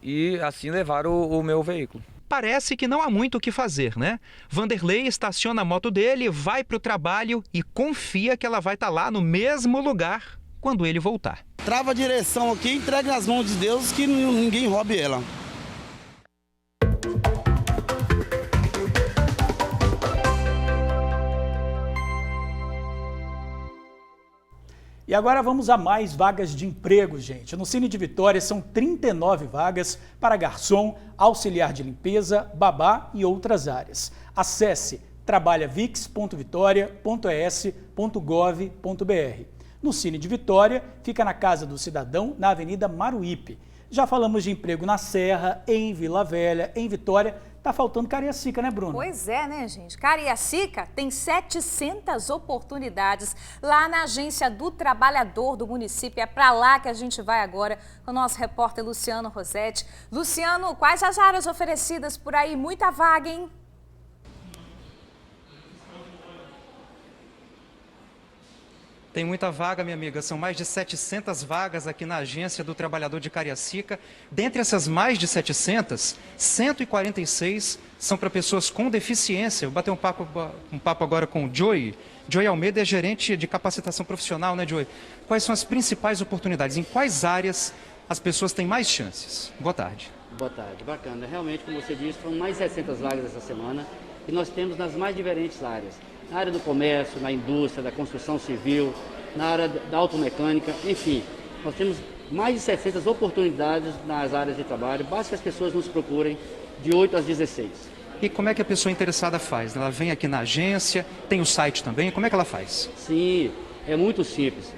E assim levaram o meu veículo. Parece que não há muito o que fazer, né? Vanderlei estaciona a moto dele, vai para o trabalho e confia que ela vai estar lá no mesmo lugar quando ele voltar. Trava a direção aqui e entrega nas mãos de Deus que ninguém roube ela. E agora vamos a mais vagas de emprego, gente. No Cine de Vitória são 39 vagas para garçom, auxiliar de limpeza, babá e outras áreas. Acesse trabalhavix.vitoria.es.gov.br. No Cine de Vitória, fica na Casa do Cidadão, na Avenida Maruípe. Já falamos de emprego na Serra, em Vila Velha, em Vitória. Tá faltando Cariacica, né, Bruno? Pois é, né, gente? Cariacica tem 700 oportunidades lá na Agência do Trabalhador do município. É para lá que a gente vai agora com o nosso repórter Luciano Rossetti. Luciano, quais as áreas oferecidas por aí? Muita vaga, hein? Tem muita vaga, minha amiga. São mais de 700 vagas aqui na Agência do Trabalhador de Cariacica. Dentre essas mais de 700, 146 são para pessoas com deficiência. Eu vou bater um papo agora com o Joey. Joey Almeida é gerente de capacitação profissional, né, Joey? Quais são as principais oportunidades? Em quais áreas as pessoas têm mais chances? Boa tarde. Boa tarde, bacana. Realmente, como você disse, foram mais de 700 vagas essa semana e nós temos nas mais diferentes áreas. Na área do comércio, na indústria, da construção civil, na área da automecânica, enfim. Nós temos mais de 700 oportunidades nas áreas de trabalho. Basta que as pessoas nos procurem de 8 às 16. E como é que a pessoa interessada faz? Ela vem aqui na agência, tem o site também, como é que ela faz? Sim, é muito simples.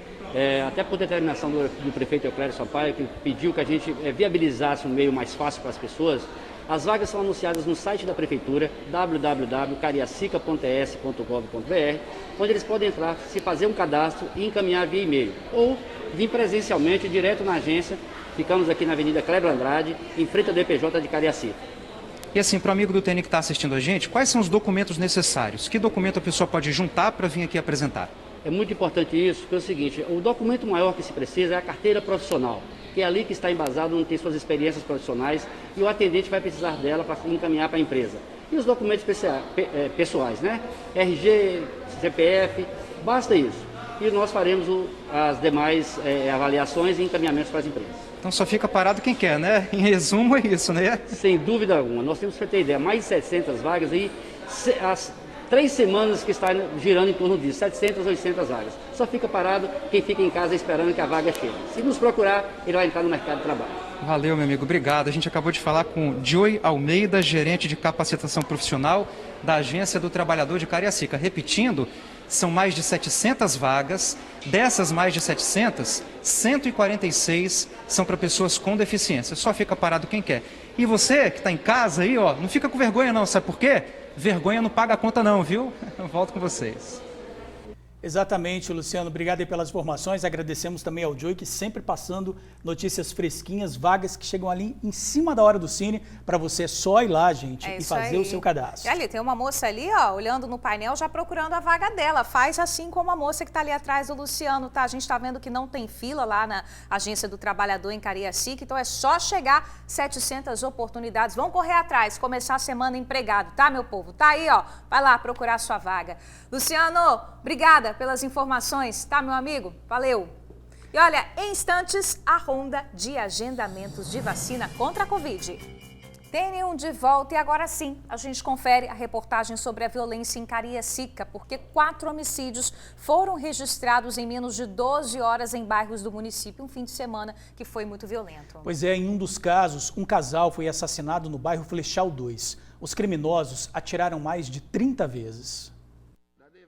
Até por determinação do prefeito Euclério Sampaio, que pediu que a gente viabilizasse um meio mais fácil para as pessoas. As vagas são anunciadas no site da Prefeitura, www.cariacica.es.gov.br, onde eles podem entrar, se fazer um cadastro e encaminhar via e-mail. Ou vir presencialmente, direto na agência. Ficamos aqui na Avenida Kleber Andrade, em frente ao DPJ de Cariacica. E assim, para o amigo do TN que está assistindo a gente, quais são os documentos necessários? Que documento a pessoa pode juntar para vir aqui apresentar? É muito importante isso, porque é o seguinte, o documento maior que se precisa é a carteira profissional, que é ali que está embasado, onde tem suas experiências profissionais e o atendente vai precisar dela para encaminhar para a empresa. E os documentos pessoais, né? RG, CPF, basta isso. E nós faremos as demais avaliações e encaminhamentos para as empresas. Então só fica parado quem quer, né? Em resumo é isso, né? Sem dúvida alguma. Nós temos, para ter ideia, mais de 700 vagas e as 3 semanas que está girando em torno disso, 700, 800 vagas. Só fica parado quem fica em casa esperando que a vaga chegue. Se nos procurar, ele vai entrar no mercado de trabalho. Valeu, meu amigo. Obrigado. A gente acabou de falar com o Joey Almeida, gerente de capacitação profissional da Agência do Trabalhador de Cariacica. Repetindo, São mais de 700 vagas. Dessas mais de 700, 146 são para pessoas com deficiência. Só fica parado quem quer. E você que está em casa aí, ó, não fica com vergonha não, sabe por quê? Vergonha não paga a conta não, viu? Eu volto com vocês. Exatamente, Luciano. Obrigado aí pelas informações. Agradecemos também ao Joey, que sempre passando notícias fresquinhas, vagas que chegam ali em cima da hora do Cine, para você só ir lá, gente, e fazer o seu cadastro. E ali, tem uma moça ali, ó, olhando no painel, já procurando a vaga dela. Faz assim como a moça que está ali atrás do Luciano, tá? A gente está vendo que não tem fila lá na Agência do Trabalhador em Cariacica, então é só chegar, 700 oportunidades. Vão correr atrás, começar a semana empregado, tá, meu povo? Tá aí, ó, vai lá procurar a sua vaga. Luciano, obrigada pelas informações, tá, meu amigo? Valeu! E olha, em instantes, a ronda de agendamentos de vacina contra a Covid. TN1 de volta e agora sim, a gente confere a reportagem sobre a violência em Cariacica, porque 4 homicídios foram registrados em menos de 12 horas em bairros do município, um fim de semana que foi muito violento. Pois é, em um dos casos, um casal foi assassinado no bairro Flechal 2. Os criminosos atiraram mais de 30 vezes.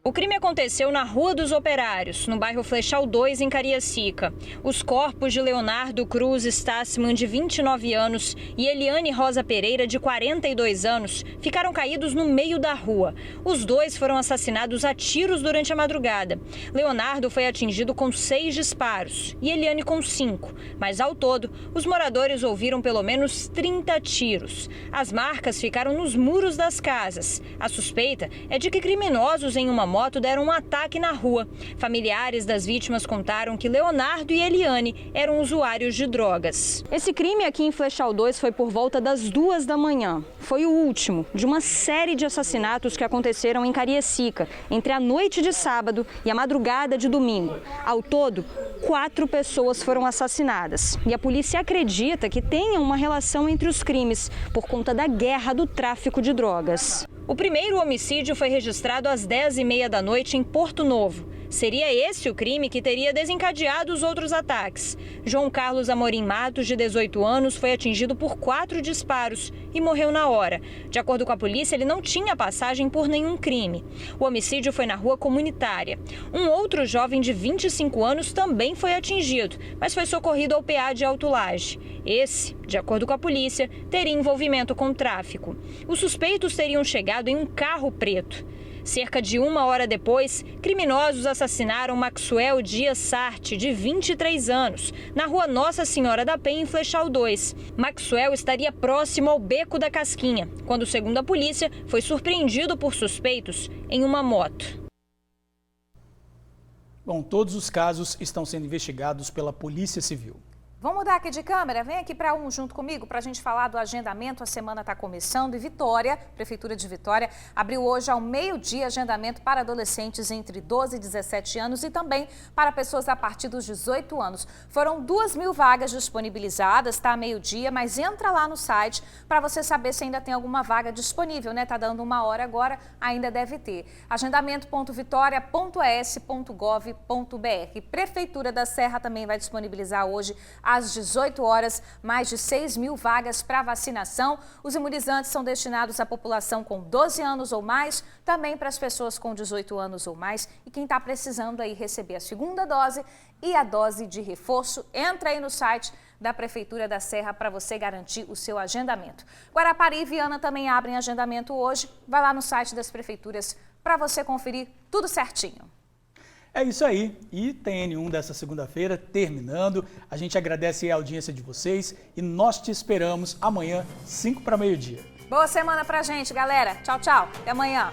O crime aconteceu na Rua dos Operários, no bairro Flechal 2, em Cariacica. Os corpos de Leonardo Cruz Stassman, de 29 anos, e Eliane Rosa Pereira, de 42 anos, ficaram caídos no meio da rua. Os dois foram assassinados a tiros durante a madrugada. Leonardo foi atingido com 6 disparos e Eliane com 5. Mas, ao todo, os moradores ouviram pelo menos 30 tiros. As marcas ficaram nos muros das casas. A suspeita é de que criminosos em uma moto deram um ataque na rua. Familiares das vítimas contaram que Leonardo e Eliane eram usuários de drogas. Esse crime aqui em Flechal 2 foi por volta das 2 da manhã. Foi o último de uma série de assassinatos que aconteceram em Cariacica, entre a noite de sábado e a madrugada de domingo. Ao todo, 4 pessoas foram assassinadas. E a polícia acredita que tenha uma relação entre os crimes por conta da guerra do tráfico de drogas. O primeiro homicídio foi registrado às 10h30 da noite em Porto Novo. Seria esse o crime que teria desencadeado os outros ataques. João Carlos Amorim Matos, de 18 anos, foi atingido por 4 disparos e morreu na hora. De acordo com a polícia, ele não tinha passagem por nenhum crime. O homicídio foi na rua comunitária. Um outro jovem de 25 anos também foi atingido, mas foi socorrido ao PA de Alto Laje. Esse, de acordo com a polícia, teria envolvimento com tráfico. Os suspeitos teriam chegado em um carro preto. Cerca de 1 hora depois, criminosos assassinaram Maxwell Dias Sarte, de 23 anos, na rua Nossa Senhora da Penha, em Flechal 2. Maxwell estaria próximo ao Beco da Casquinha, quando, segundo a polícia, foi surpreendido por suspeitos em uma moto. Bom, todos os casos estão sendo investigados pela Polícia Civil. Vamos mudar aqui de câmera? Vem aqui para junto comigo para a gente falar do agendamento. A semana está começando e Vitória, Prefeitura de Vitória, abriu hoje ao meio-dia agendamento para adolescentes entre 12 e 17 anos e também para pessoas a partir dos 18 anos. Foram 2.000 vagas disponibilizadas, tá? Meio-dia, mas entra lá no site para você saber se ainda tem alguma vaga disponível, né? Tá dando 1 hora agora, ainda deve ter. Agendamento.vitoria.s.gov.br. Prefeitura da Serra também vai disponibilizar hoje às 18 horas, mais de 6.000 vagas para vacinação. Os imunizantes são destinados à população com 12 anos ou mais, também para as pessoas com 18 anos ou mais. E quem está precisando aí receber a segunda dose e a dose de reforço, entra aí no site da Prefeitura da Serra para você garantir o seu agendamento. Guarapari e Viana também abrem agendamento hoje. Vai lá no site das prefeituras para você conferir tudo certinho. É isso aí, e TN1 dessa segunda-feira terminando. A gente agradece a audiência de vocês e nós te esperamos amanhã, 5 para meio-dia. Boa semana pra gente, galera. Tchau, tchau. Até amanhã.